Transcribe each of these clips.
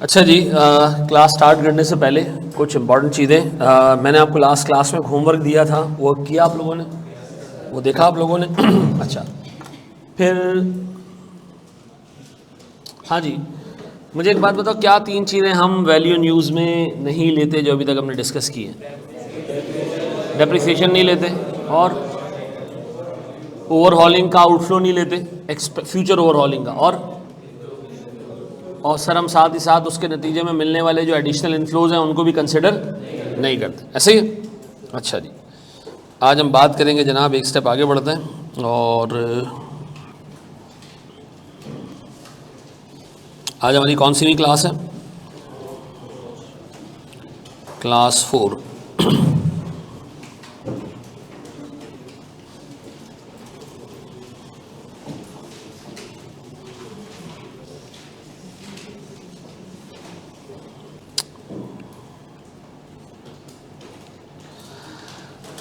अच्छा जी, class start करने से पहले कुछ इम्पॉर्टेंट चीज़ें, मैंने आपको लास्ट क्लास में होमवर्क दिया था, वो किया आप लोगों ने, वो देखा आप लोगों ने? अच्छा, फिर हाँ जी, मुझे एक बात बताओ, क्या तीन चीज़ें हम वैल्यू न्यूज़ में नहीं लेते जो अभी तक हमने डिस्कस की है? डेप्रिसिएशन नहीं लेते, और ओवरहॉलिंग का आउटफ्लो नहीं लेते, फ्यूचर ओवरहॉलिंग का, और सर हम साथ ही साथ उसके नतीजे में मिलने वाले जो एडिशनल इन्फ्लोज हैं उनको भी कंसिडर नहीं करते, ऐसे ही? अच्छा जी, आज हम बात करेंगे जनाब, एक स्टेप आगे बढ़ते हैं, और आज हमारी कौन सी क्लास है? क्लास 4।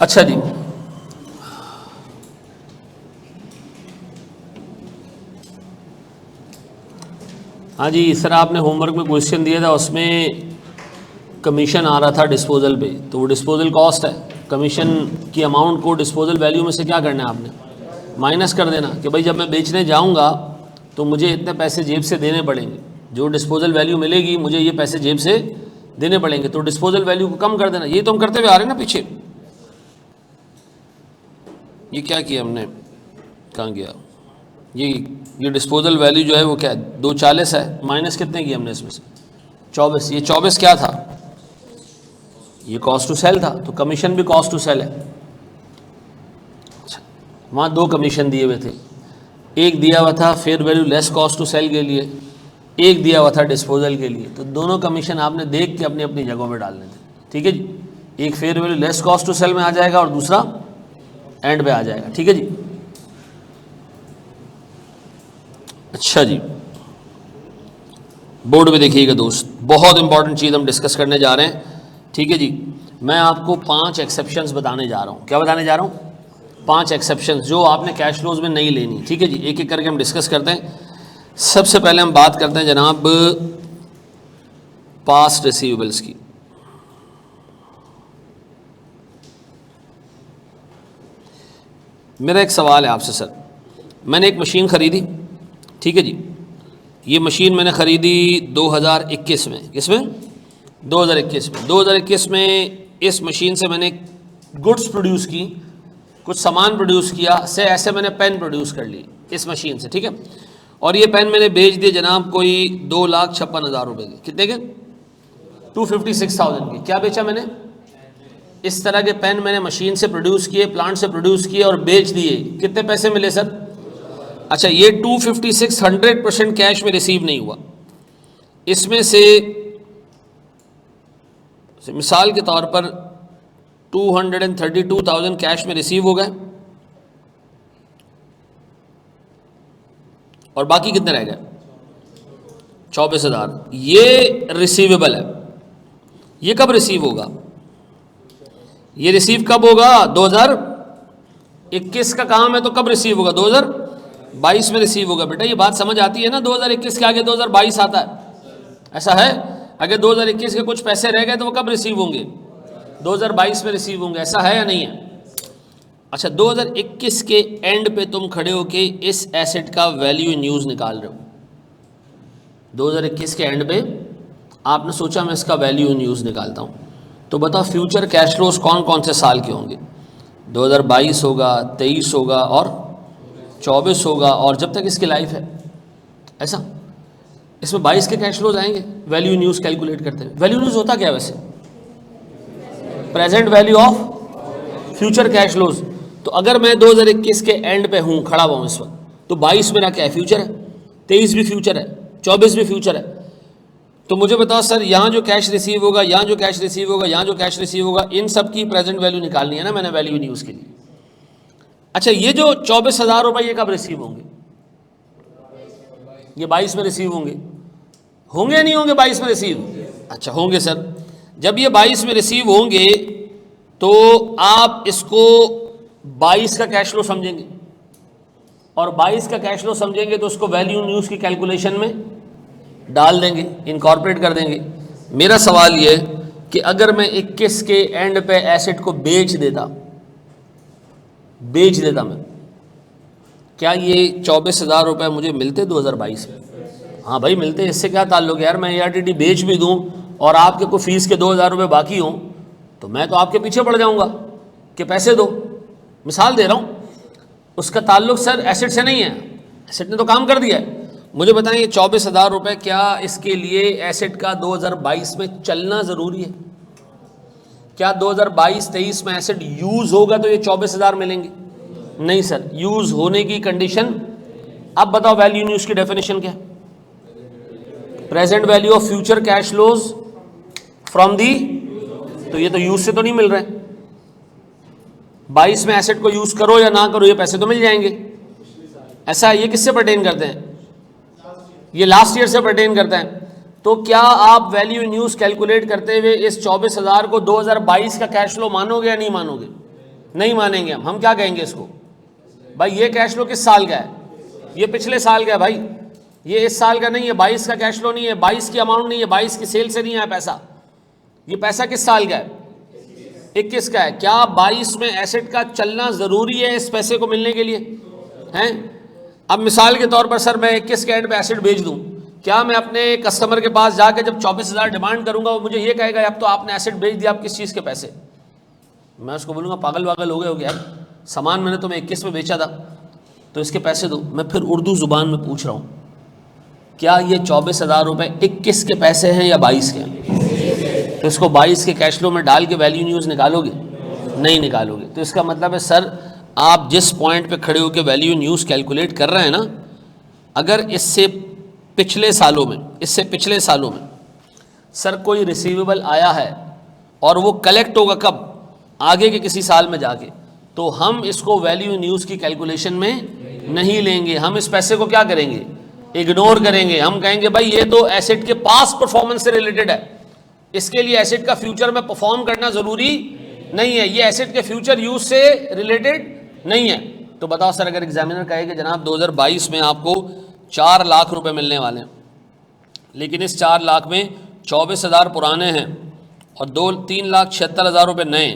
अच्छा जी, हाँ जी सर, आपने होमवर्क में क्वेश्चन दिया था, उसमें कमीशन आ रहा था डिस्पोजल पे, तो वो डिस्पोजल कॉस्ट है, कमीशन की अमाउंट को डिस्पोजल वैल्यू में से क्या करना है आपने? माइनस कर देना कि भाई जब मैं बेचने जाऊंगा तो मुझे इतने पैसे जेब से देने पड़ेंगे, जो डिस्पोजल वैल्यू मिलेगी मुझे ये पैसे जेब से देने पड़ेंगे, तो डिस्पोजल वैल्यू को कम कर देना। ये तो हम करते हुए आ रहे हैं ना पीछे। ये क्या किया हमने, कहाँ गया ये डिस्पोजल वैल्यू जो है वो क्या है, 240 है, माइनस कितने की हमने इसमें से? 24। ये 24 क्या था? ये कॉस्ट टू सेल था, तो कमीशन भी कॉस्ट टू सेल है। अच्छा, वहाँ दो कमीशन दिए हुए थे, एक दिया हुआ था fair value less cost to sell के लिए, एक दिया हुआ था डिस्पोजल के लिए, तो दोनों कमीशन आपने देख के अपनी अपनी जगहों में डालने थे, ठीक है जी। एक fair value less cost to sell में आ जाएगा और दूसरा एंड पे आ जाएगा, ठीक है जी। अच्छा जी, बोर्ड पे देखिएगा दोस्त, बहुत इंपॉर्टेंट चीज़ हम डिस्कस करने जा रहे हैं, ठीक है जी। मैं आपको 5 एक्सेप्शंस बताने जा रहा हूँ। क्या बताने जा रहा हूँ? 5 एक्सेप्शंस जो आपने कैश फ्लोज में नहीं लेनी, ठीक है जी। एक एक करके हम डिस्कस करते हैं। सबसे पहले हम बात करते हैं जनाब पास्ट रिसीवेबल्स की। मेरा एक सवाल है आपसे सर, मैंने एक मशीन ख़रीदी, ठीक है जी। ये मशीन मैंने ख़रीदी 2021 में, किसमें? 2021 में। 2021 में इस मशीन से मैंने गुड्स प्रोड्यूस की, कुछ सामान प्रोड्यूस किया, से ऐसे मैंने पेन प्रोड्यूस कर ली इस मशीन से, ठीक है। और ये पेन मैंने बेच दिए जनाब कोई 2,56,000 रुपये के। कितने के? 256,000 के। क्या बेचा मैंने? इस तरह के पेन मैंने मशीन से प्रोड्यूस किए, प्लांट से प्रोड्यूस किए और बेच दिए। कितने पैसे मिले सर? अच्छा, ये 256 100% कैश में रिसीव नहीं हुआ, इसमें से मिसाल के तौर पर 232,000 कैश में रिसीव हो गए, और बाकी कितने रह गए? 24,000। ये रिसीवेबल है। ये कब रिसीव होगा? ये रिसीव कब होगा? 2021 का काम है, तो कब रिसीव होगा? 2022 में रिसीव होगा। बेटा ये बात समझ आती है ना, 2021 के आगे 2022 आता है, ऐसा है? अगर 2021 के कुछ पैसे रह गए तो वो कब रिसीव होंगे? 2022 में रिसीव होंगे, ऐसा है या नहीं है? अच्छा, 2021 के एंड पे तुम खड़े होके इस एसेट का वैल्यू इन यूज निकाल रहे हो। 2021 के एंड पे आपने सोचा मैं इसका वैल्यू इन यूज निकालता हूँ, तो बताओ फ्यूचर कैश फ्लोज कौन कौन से साल के होंगे? 2022 होगा, 23 होगा और 24 होगा, और जब तक इसकी लाइफ है, ऐसा। इसमें 22 के कैश फ्लोज आएंगे वैल्यू इन यूज कैलकुलेट करते हैं। वैल्यू इन यूज होता क्या वैसे? Present value of future cash flows. तो अगर मैं 2021 के एंड पे हूँ, खड़ा हुआ हूँ इस वक्त, तो 22 मेरा क्या है? फ्यूचर है। 23 भी फ्यूचर है, 24 भी फ्यूचर है। तो मुझे बताओ सर, यहाँ जो कैश रिसीव होगा, यहाँ जो कैश रिसीव होगा, यहाँ जो कैश रिसीव होगा, इन सब की प्रेजेंट वैल्यू निकालनी है ना मैंने वैल्यू इन यूज के लिए। अच्छा, ये जो 24,000 रुपये ये कब रिसीव होंगे? ये 22 में रिसीव होंगे। होंगे या नहीं होंगे 22 में रिसीव? अच्छा होंगे सर। जब ये 22 में रिसीव होंगे तो आप इसको 22 का कैश फ्लो समझेंगे, और 22 का कैश फ्लो समझेंगे तो उसको वैल्यू इन यूज की कैलकुलेशन में डाल देंगे, इनकॉर्पोरेट कर देंगे। मेरा सवाल ये है कि अगर मैं 21 के एंड पे एसेट को बेच देता मैं, क्या ये 24,000 रुपये मुझे मिलते 2022 में? हाँ भाई मिलते। इससे क्या ताल्लुक है यार, मैं ARTT बेच भी दूँ और आपके को फीस के 2,000 रुपये बाकी हों तो मैं तो आपके पीछे पड़ जाऊँगा कि पैसे दो। मिसाल दे रहा हूँ, उसका ताल्लुक सर एसेट से नहीं है, एसेट ने तो काम कर दिया है। मुझे बताएं ये 24,000 रुपये क्या इसके लिए एसेट का 2022 में चलना ज़रूरी है? क्या 2022-23 में एसेट यूज़ होगा तो ये 24,000 मिलेंगे? नहीं सर, यूज़ होने की कंडीशन। अब बताओ वैल्यू इन यूज़ की डेफिनेशन क्या है? Present value of future cash flows from the, तो ये तो यूज़ से तो नहीं मिल रहे। 22 में एसेट को यूज़ करो या ना करो ये पैसे तो मिल जाएंगे। ऐसा है, ये किससे पर्टेन करते हैं? ये लास्ट ईयर से पर्टेन करता है। तो क्या आप वैल्यू इन यूज़ कैलकुलेट करते हुए इस 24,000 को 2022 का कैश फ्लो मानोगे या नहीं मानोगे? नहीं मानेंगे हम क्या कहेंगे इसको? भाई ये कैश फ्लो किस साल का है? ये पिछले साल का है भाई, ये इस साल का नहीं है। 22 का कैश फ्लो नहीं है, 22 की अमाउंट नहीं है, 22 की सेल से नहीं आया पैसा। ये पैसा किस साल का है? 21 का है। क्या 22 में एसेट का चलना ज़रूरी है इस पैसे को मिलने के लिए? हैं? अब मिसाल के तौर पर सर मैं 21 के एंड पे एसेट बेच दूं, क्या मैं अपने कस्टमर के पास जाके जब 24,000 डिमांड करूंगा वो मुझे ये कहेगा अब तो आपने एसेट बेच दिया, आप किस चीज़ के पैसे? मैं उसको बोलूँगा पागल वागल हो गए हो गया, सामान मैंने तुम्हें 21 में बेचा था तो इसके पैसे दो। मैं फिर उर्दू ज़ुबान में पूछ रहा हूँ, क्या ये 24,000 रुपये 21 के पैसे हैं या 22 के हैं? तो इसको 22 के कैश फ्लो में डाल के वैल्यू न्यूज़ निकालोगे? नहीं निकालोगे। तो इसका मतलब है सर आप जिस पॉइंट पे खड़े होकर वैल्यू न्यूज़ कैलकुलेट कर रहे हैं ना, अगर इससे पिछले सालों में सर कोई रिसीवेबल आया है और वो कलेक्ट होगा कब? आगे के किसी साल में जाके, तो हम इसको वैल्यू न्यूज़ की कैलकुलेशन में नहीं लेंगे। हम इस पैसे को क्या करेंगे? इग्नोर करेंगे। हम कहेंगे भाई ये तो एसेट के पास परफॉर्मेंस से रिलेटेड है, इसके लिए एसेट का फ्यूचर में परफॉर्म करना ज़रूरी नहीं है, ये एसेट के फ्यूचर यूज से रिलेटेड नहीं है। तो बताओ सर अगर एग्जामिनर कहे कि जनाब 2022 में आपको 4 लाख रुपए मिलने वाले हैं, लेकिन इस 4 लाख में 24,000 पुराने हैं और 3,76,000 रुपये नए,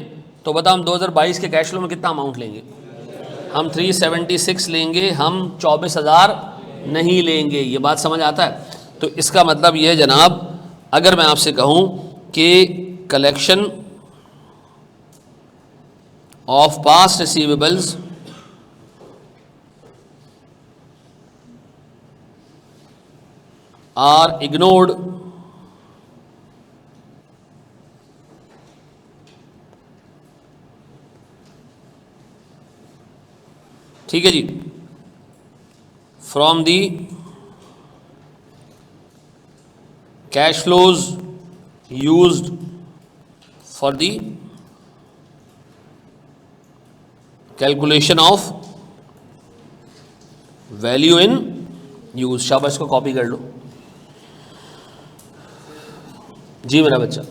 तो बताओ हम 2022 के कैश फ्लो में कितना अमाउंट लेंगे? हम 376 लेंगे, हम 24,000 नहीं लेंगे। ये बात समझ आता है? तो इसका मतलब ये है जनाब, अगर मैं आपसे कहूँ कि collection of past receivables are ignored ठीक है जी, from the cash flows used for the calculation of value in use. शाबाश, को कॉपी कर लो जी मेरा बच्चा।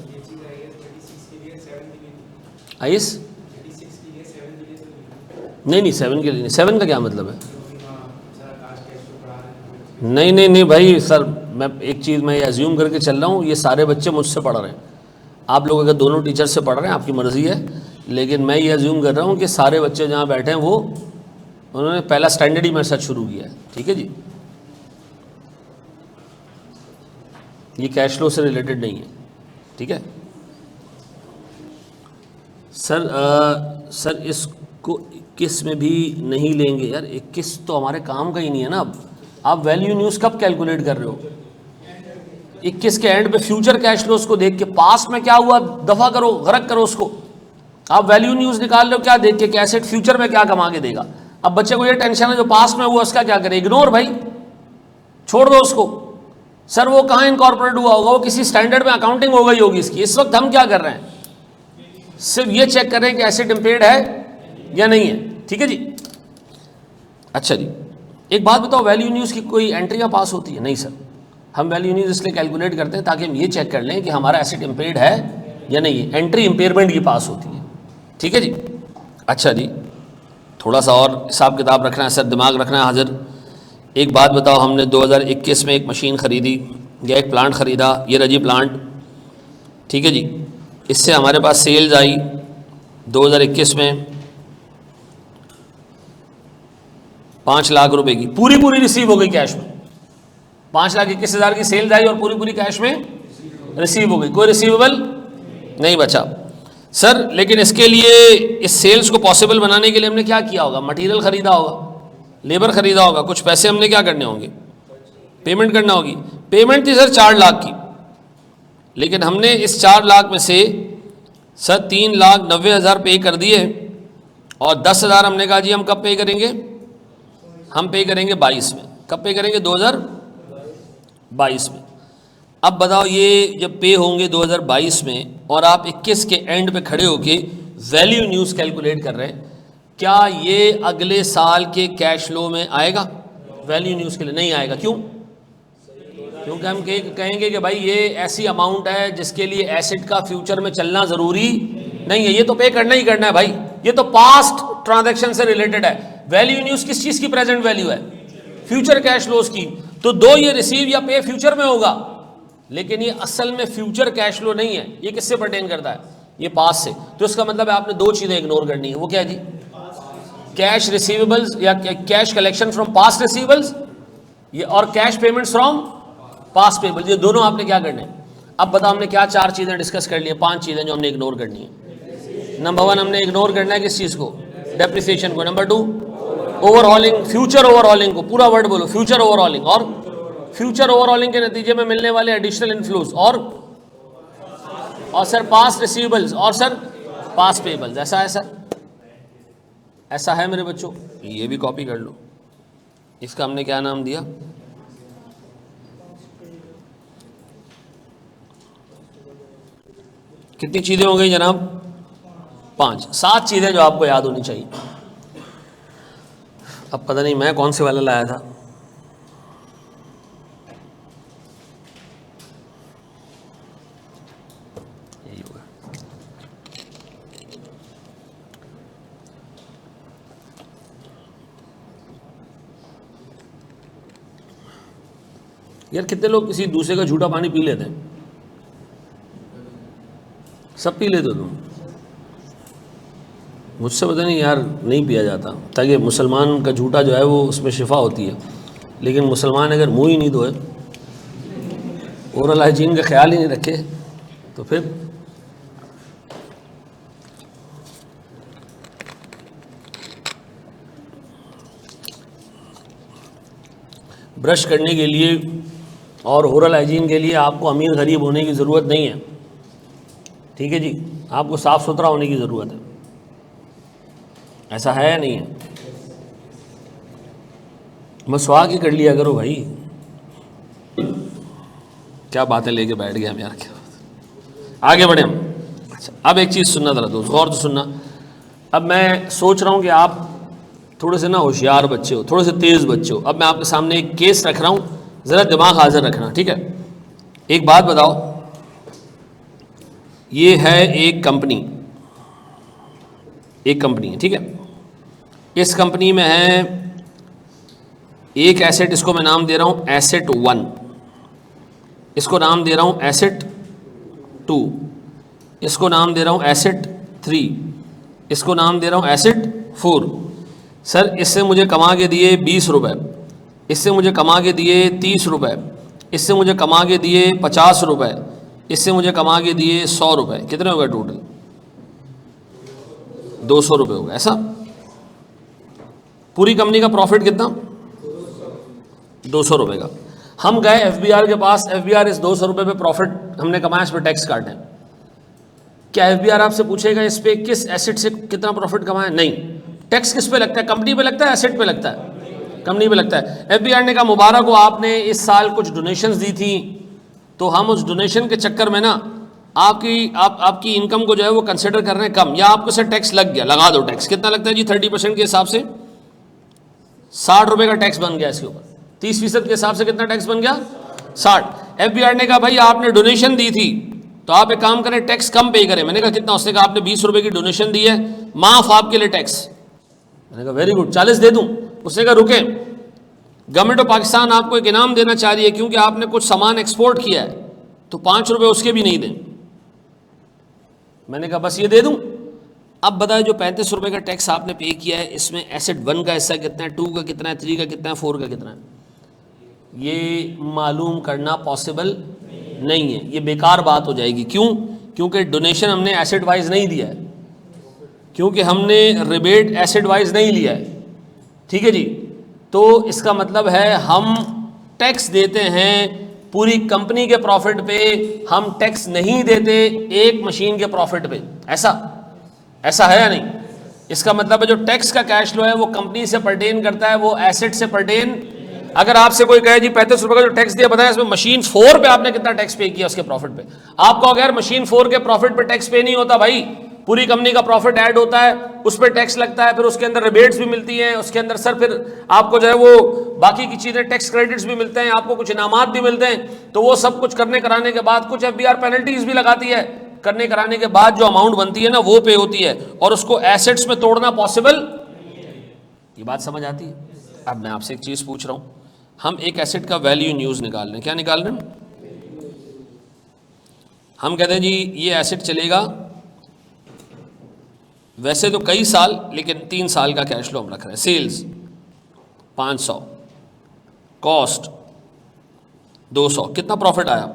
आइस नहीं 7 के लिए, 7 का क्या मतलब है? नहीं भाई सर, मैं एक चीज़ मैं एज्यूम करके चल रहा हूँ, ये सारे बच्चे मुझसे पढ़ रहे हैं। आप लोग अगर दोनों टीचर से पढ़ रहे हैं आपकी मर्ज़ी है, लेकिन मैं ये एज्यूम कर रहा हूँ कि सारे बच्चे जहाँ बैठे हैं वो उन्होंने पहला स्टैंडर्ड ही मेरे साथ शुरू किया है। ठीक है जी, ये कैश फ्लो से रिलेटेड नहीं है। ठीक है सर। सर इसको 21 में भी नहीं लेंगे यार, 21 तो हमारे काम का ही नहीं है ना। अब आप वैल्यू न्यूज़ कब कैलकुलेट कर रहे हो? 21 के एंड पे फ्यूचर कैश फ्लोज को देख के, पास्ट में क्या हुआ दफा करो, गरक करो उसको। आप वैल्यू न्यूज़ निकाल लो क्या देख के कि एसेट फ्यूचर में क्या कमा के देगा। अब बच्चे को ये टेंशन है जो पास्ट में हुआ उसका क्या करे? इग्नोर भाई, छोड़ दो उसको। सर वो कहाँ इनकॉर्पोरेट हुआ होगा? वो किसी स्टैंडर्ड में अकाउंटिंग हो गई होगी इसकी। इस वक्त हम क्या कर रहे हैं? सिर्फ ये चेक कर रहे हैं कि एसेट इम्पेयर्ड है या नहीं है। ठीक है जी। अच्छा जी, एक बात बताओ, वैल्यू न्यूज़ की कोई एंट्रियाँ पास होती है? नहीं सर, हम वैल्यू न्यूज़ इसलिए कैलकुलेट करते हैं ताकि हम ये चेक कर लें कि हमारा एसेट इम्पेयर्ड है या नहीं है। एंट्री इम्पेयरमेंट की पास होती है। ठीक है जी। अच्छा जी, थोड़ा सा और हिसाब किताब रखना है सर, दिमाग रखना है हाजिर। एक बात बताओ, हमने 2021 में एक मशीन ख़रीदी, या एक प्लांट ख़रीदा, ये रजी प्लांट, ठीक है जी। इससे हमारे पास सेल्स आई 2021 में 5 लाख रुपए की, पूरी रिसीव हो गई कैश में। 5,21,000 की सेल्स आई और पूरी कैश में रिसीव हो गई, कोई रिसीवेबल नहीं बचा सर। लेकिन इसके लिए, इस सेल्स को पॉसिबल बनाने के लिए हमने क्या किया होगा? मटेरियल ख़रीदा होगा, लेबर ख़रीदा होगा, कुछ पैसे हमने क्या करने होंगे? पेमेंट करना होगी। पेमेंट थी सर 4 लाख की, लेकिन हमने इस 4 लाख में से सर 3,90,000 पे कर दिए और 10,000 हमने कहा जी हम कब पे करेंगे? हम पे करेंगे 22 में। कब पे करेंगे? 2022 में। अब बताओ, ये जब पे होंगे 2022 में और आप 21 के एंड पे खड़े होके वैल्यू न्यूज़ कैलकुलेट कर रहे हैं, क्या ये अगले साल के कैश फ्लो में आएगा? वैल्यू न्यूज़ के लिए नहीं आएगा। क्यों? क्योंकि हम कहेंगे कि भाई ये ऐसी अमाउंट है जिसके लिए एसेट का फ्यूचर में चलना ज़रूरी नहीं है, ये तो पे करना ही करना है भाई, ये तो पास्ट ट्रांजैक्शन से रिलेटेड है। वैल्यू न्यूज़ किस चीज़ की प्रेजेंट वैल्यू है? फ्यूचर कैश फ्लोज की। तो दो ये रिसीव या पे फ्यूचर में होगा, लेकिन ये असल में फ्यूचर कैश फ्लो नहीं है। ये किससे पर्टेन करता है? ये पास से। तो इसका मतलब है आपने 2 चीज़ें इग्नोर करनी है। वो क्या है जी? कैश रिसीवेबल्स या cash collection from past receivables, ये और cash payments from past payable, ये दोनों आपने क्या करने हैं। अब बताओ हमने क्या 4 चीज़ें डिस्कस कर ली हैं, 5 चीज़ें जो हमने इग्नोर करनी है। नंबर 1 हमने इग्नोर करना है किस चीज़ को? डेप्रिसिएशन को। नंबर 2 ओवरहॉलिंग, फ्यूचर ओवरहॉलिंग को, पूरा वर्ड बोलो, फ्यूचर ओवरहॉलिंग। और फ्यूचर ओवरहॉलिंग के नतीजे में मिलने वाले एडिशनल इन्फ्लोज, और सर पास्ट रिसीवेबल्स, और सर पास्ट पेबल्स। ऐसा है सर? ऐसा है मेरे बच्चों? ये भी कॉपी कर लो। इसका हमने क्या नाम दिया? कितनी चीज़ें हो गई जनाब? 5। 7 चीज़ें जो आपको याद होनी चाहिए। अब पता नहीं मैं कौन से वाला लाया था। यही होगा। यार कितने लोग किसी दूसरे का झूठा पानी पी लेते हैं? सब पी लेते हो तुम? मुझसे पता नहीं यार, नहीं पिया जाता, ताकि मुसलमान का झूठा जो है वो उसमें शिफा होती है। लेकिन मुसलमान अगर मुंह ही नहीं धोए, ओरल हाइजीन का ख्याल ही नहीं रखे, तो फिर ब्रश करने के लिए और ओरल हाइजीन के लिए आपको अमीर गरीब होने की ज़रूरत नहीं है, ठीक है जी। आपको साफ़ सुथरा होने की ज़रूरत है। ऐसा है या नहीं है? मसवाक ही कर लिया करो भाई। क्या बातें लेके बैठ गए हम यार, क्या आगे बढ़े हम। अच्छा, अब एक चीज़ सुनना ज़रा दोस्त, गौर से सुनना। अब मैं सोच रहा हूँ कि आप थोड़े से ना होशियार बच्चे हो, थोड़े से तेज़ बच्चे हो। अब मैं आपके सामने एक केस रख रहा हूँ, ज़रा दिमाग हाजिर रखना, ठीक है। एक बात बताओ, ये है एक कंपनी है, ठीक है। इस कंपनी में है एक एसेट, इसको मैं नाम दे रहा हूँ एसेट 1, इसको नाम दे रहा हूँ एसेट 2, इसको नाम दे रहा हूँ एसेट 3, इसको नाम दे रहा हूँ एसेट 4। सर इससे मुझे कमा के दिए 20 रुपये, इससे मुझे कमा के दिए 30 रुपये, इससे मुझे कमा के दिए 50 रुपये, इससे मुझे कमा के दिए 100 रुपये। कितने हो गए टोटल? 200 रुपये हो गए। ऐसा पूरी कंपनी का प्रॉफिट कितना? 200 रुपये का। हम गए एफबीआर के पास, एफबीआर इस 200 रुपये पे प्रॉफिट हमने कमाया, इस पर टैक्स काटे। क्या एफबीआर आपसे पूछेगा इस पे किस एसेट से कितना प्रॉफिट कमाया? नहीं। टैक्स किस पे लगता है? कंपनी पे लगता है, एसेट पे लगता है? कंपनी पे लगता है। एफबीआर ने कहा मुबारक हो, आपने इस साल कुछ डोनेशंस दी थी, तो हम उस डोनेशन के चक्कर में ना आपकी इनकम को जो है वो कंसिडर कर रहे हैं कम, या आपको सर टैक्स लग गया, लगा दो टैक्स। कितना लगता है जी? 30% के हिसाब से 60 रुपये का टैक्स बन गया इसके ऊपर। 30% के हिसाब से कितना टैक्स बन गया? 60। एफबीआर ने कहा भाई आपने डोनेशन दी थी, तो आप एक काम करें, टैक्स कम पे करें। मैंने कहा कितना? उसने कहा आपने 20 रुपये की डोनेशन दी है, माफ़ आपके लिए टैक्स। मैंने कहा वेरी गुड, 40 दे दूँ? उसने कहा रुके, गवर्नमेंट ऑफ पाकिस्तान आपको एक इनाम देना चाह रही है क्योंकि आपने कुछ सामान एक्सपोर्ट किया है, तो 5 रुपये उसके भी नहीं दें। मैंने कहा बस ये दे दूं। अब बताओ जो 35 रुपये का टैक्स आपने पे किया है, इसमें एसेट 1 का हिस्सा कितना है, 2 का कितना है, 3 का कितना है, 4 का कितना है, ये मालूम करना पॉसिबल नहीं है। ये बेकार बात हो जाएगी। क्यों? क्योंकि डोनेशन हमने एसेट वाइज नहीं दिया है, क्योंकि हमने रिबेट एसेट वाइज नहीं लिया है। ठीक है जी। तो इसका मतलब है हम टैक्स देते हैं पूरी कंपनी के प्रॉफिट पे, हम टैक्स नहीं देते एक मशीन के प्रॉफिट पे। ऐसा है या नहीं? इसका मतलब है जो टैक्स का कैश फ्लो है वो कंपनी से पर्टेन करता है, वो एसेट से पर्टेन। अगर आपसे कोई कहे जी 35 रुपये का जो टैक्स दिया, बताया इसमें मशीन 4 पे आपने कितना टैक्स पे किया उसके प्रॉफिट पे, आपको अगर मशीन 4 के प्रॉफिट पे टैक्स पे नहीं होता भाई, पूरी कंपनी का प्रॉफिट ऐड होता है, उस पर टैक्स लगता है, फिर उसके अंदर रिबेट्स भी मिलती हैं, उसके अंदर सर फिर आपको जो है वो बाकी की चीज़ें टैक्स क्रेडिट्स भी मिलते हैं, आपको कुछ इनामात भी मिलते हैं। तो वो सब कुछ करने कराने के बाद कुछ FBR पेनल्टीज भी लगाती है, करने कराने के बाद जो अमाउंट बनती है ना वो पे होती है, और उसको एसेट्स में तोड़ना पॉसिबल। ये बात समझ आती है? अब मैं आपसे एक चीज़ पूछ रहा हूँ, हम एक एसेट का वैल्यू इन यूज़ निकाल रहे हैं, क्या निकाल रहे हैं? हम कहते हैं जी ये एसेट चलेगा वैसे तो कई साल, लेकिन 3 साल का कैश फ्लो हम रख रहे हैं। सेल्स 500, कॉस्ट 200, कितना प्रॉफिट आया?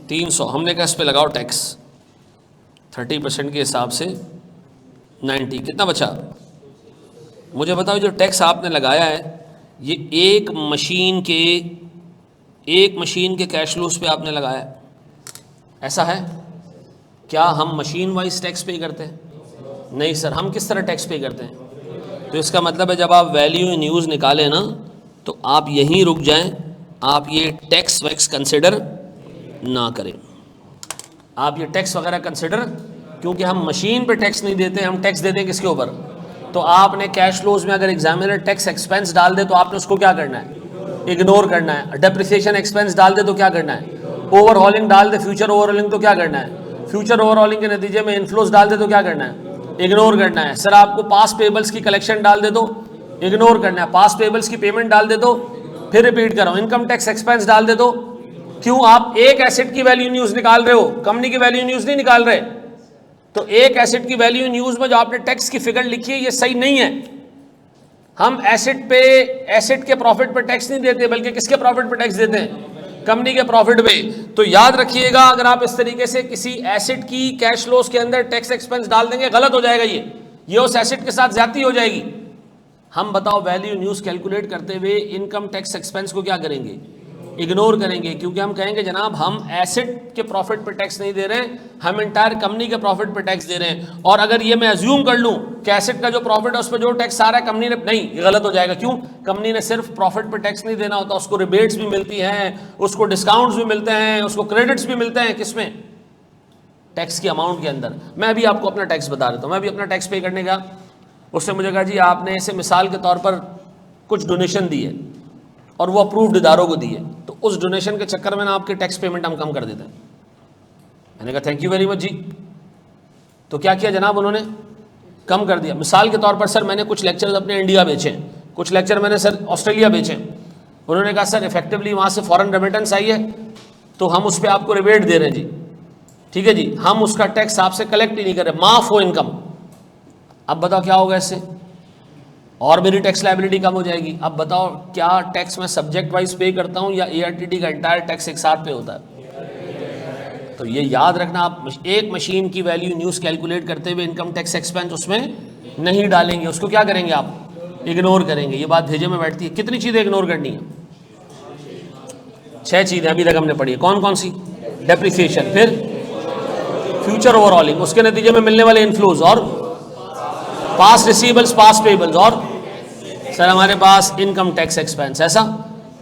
300। हमने कहा इस पे लगाओ टैक्स 30% के हिसाब से 90, कितना बचा? मुझे बताओ जो टैक्स आपने लगाया है ये एक मशीन के कैश फ्लोस पे आपने लगाया है, ऐसा है? क्या हम मशीन वाइज टैक्स पे करते हैं? नहीं सर। हम किस तरह टैक्स पे करते हैं? तो इसका मतलब है जब आप वैल्यू इन यूज़ निकालें ना तो आप यहीं रुक जाएं, आप ये टैक्स वैक्स कंसिडर ना करें, आप ये टैक्स वगैरह कंसिडर, क्योंकि हम मशीन पे टैक्स नहीं देते, हम टैक्स देते हैं किसके ऊपर? तो आपने कैश फ्लोज में अगर एग्जामिनर टैक्स एक्सपेंस डाल दे तो आपने उसको क्या करना है? इग्नोर करना है। डेप्रिसिएशन एक्सपेंस डाल दे तो क्या करना है? ओवरहॉलिंग डाल दे, फ्यूचर ओवरहॉलिंग तो क्या करना है? फ्यूचर ओवरहॉलिंग के नतीजे में इन्फ्लोज डाल दे तो क्या करना है? इग्नोर करना है। सर आपको पास पेबल्स की कलेक्शन डाल दे तो इग्नोर करना है, पास पेबल्स की पेमेंट डाल दे तो, फिर रिपीट कर रहा हूं, इनकम टैक्स एक्सपेंस डाल दे तो। क्यों? आप एक एसेट की वैल्यू न्यूज निकाल रहे हो, कंपनी की वैल्यू न्यूज नहीं निकाल रहे। तो एक एसेट की वैल्यू न्यूज में जो आपने टैक्स की फिगर लिखी है ये सही नहीं है। हम एसेट के प्रॉफिट पे टैक्स नहीं देते, बल्कि किसके प्रॉफिट पे टैक्स देते हैं? कंपनी के प्रॉफिट पे। तो याद रखिएगा, अगर आप इस तरीके से किसी एसेट की कैश फ्लोस के अंदर टैक्स एक्सपेंस डाल देंगे गलत हो जाएगा, ये उस एसेट के साथ ज्यादती हो जाएगी। हम बताओ वैल्यू न्यूज कैलकुलेट करते हुए इनकम टैक्स एक्सपेंस को क्या करेंगे? इग्नोर करेंगे, क्योंकि हम कहेंगे जनाब हम एसेट के प्रॉफिट पे टैक्स नहीं दे रहे हैं, हम इंटायर कंपनी के प्रॉफिट पे टैक्स दे रहे हैं। और अगर ये मैं अज्यूम कर लूं कि एसेट का जो प्रॉफिट है उस पर जो टैक्स आ रहा है कंपनी ने, नहीं, ये गलत हो जाएगा। क्यों? कंपनी ने सिर्फ प्रॉफिट पे टैक्स नहीं देना होता, उसको रिबेट्स भी मिलती हैं, उसको डिस्काउंट्स भी मिलते हैं, उसको क्रेडिट्स भी मिलते हैं। किसमें? टैक्स की अमाउंट के अंदर। मैं अभी आपको अपना टैक्स बता देता हूँ। मैं अभी अपना टैक्स पे करने का, उसने मुझे कहा जी आपने ऐसे मिसाल के तौर पर कुछ डोनेशन दी है और वो अप्रूव्ड इदारों को दी है, तो उस डोनेशन के चक्कर में ना आपके टैक्स पेमेंट हम कम कर देते हैं। मैंने कहा थैंक यू वेरी मच जी। तो क्या किया जनाब उन्होंने? कम कर दिया। मिसाल के तौर पर सर मैंने कुछ लेक्चर अपने इंडिया बेचे, कुछ लेक्चर मैंने सर ऑस्ट्रेलिया बेचे। उन्होंने कहा सर इफेक्टिवली वहाँ से फॉरेन रेमिटेंस आई है तो हम उस पर आपको रिबेट दे रहे हैं जी, ठीक है जी, हम उसका टैक्स आपसे कलेक्ट ही नहीं कर रहे, माफ हो इनकम। अब बताओ क्या होगा इससे? और मेरी टैक्स लायबिलिटी कम हो जाएगी। अब बताओ क्या टैक्स मैं सब्जेक्ट वाइज पे करता हूं या ARTT का एंटायर टैक्स एक साथ पे होता है? तो ये याद रखना, आप एक मशीन की वैल्यू न्यूज कैलकुलेट करते हुए इनकम टैक्स एक्सपेंस उसमें नहीं डालेंगे, उसको क्या करेंगे आप? इग्नोर करेंगे। ये बात भेजे में बैठती है। कितनी चीजें इग्नोर करनी है? 6 चीजें अभी तक हमने पढ़ी है। कौन कौन सी? डेप्रिसिएशन, फिर फ्यूचर ओवरऑलिंग, उसके नतीजे में मिलने वाले इन्फ्लोज, और पास रिसीवेबल्स, पास पेबल्स, और सर हमारे पास इनकम टैक्स एक्सपेंस। ऐसा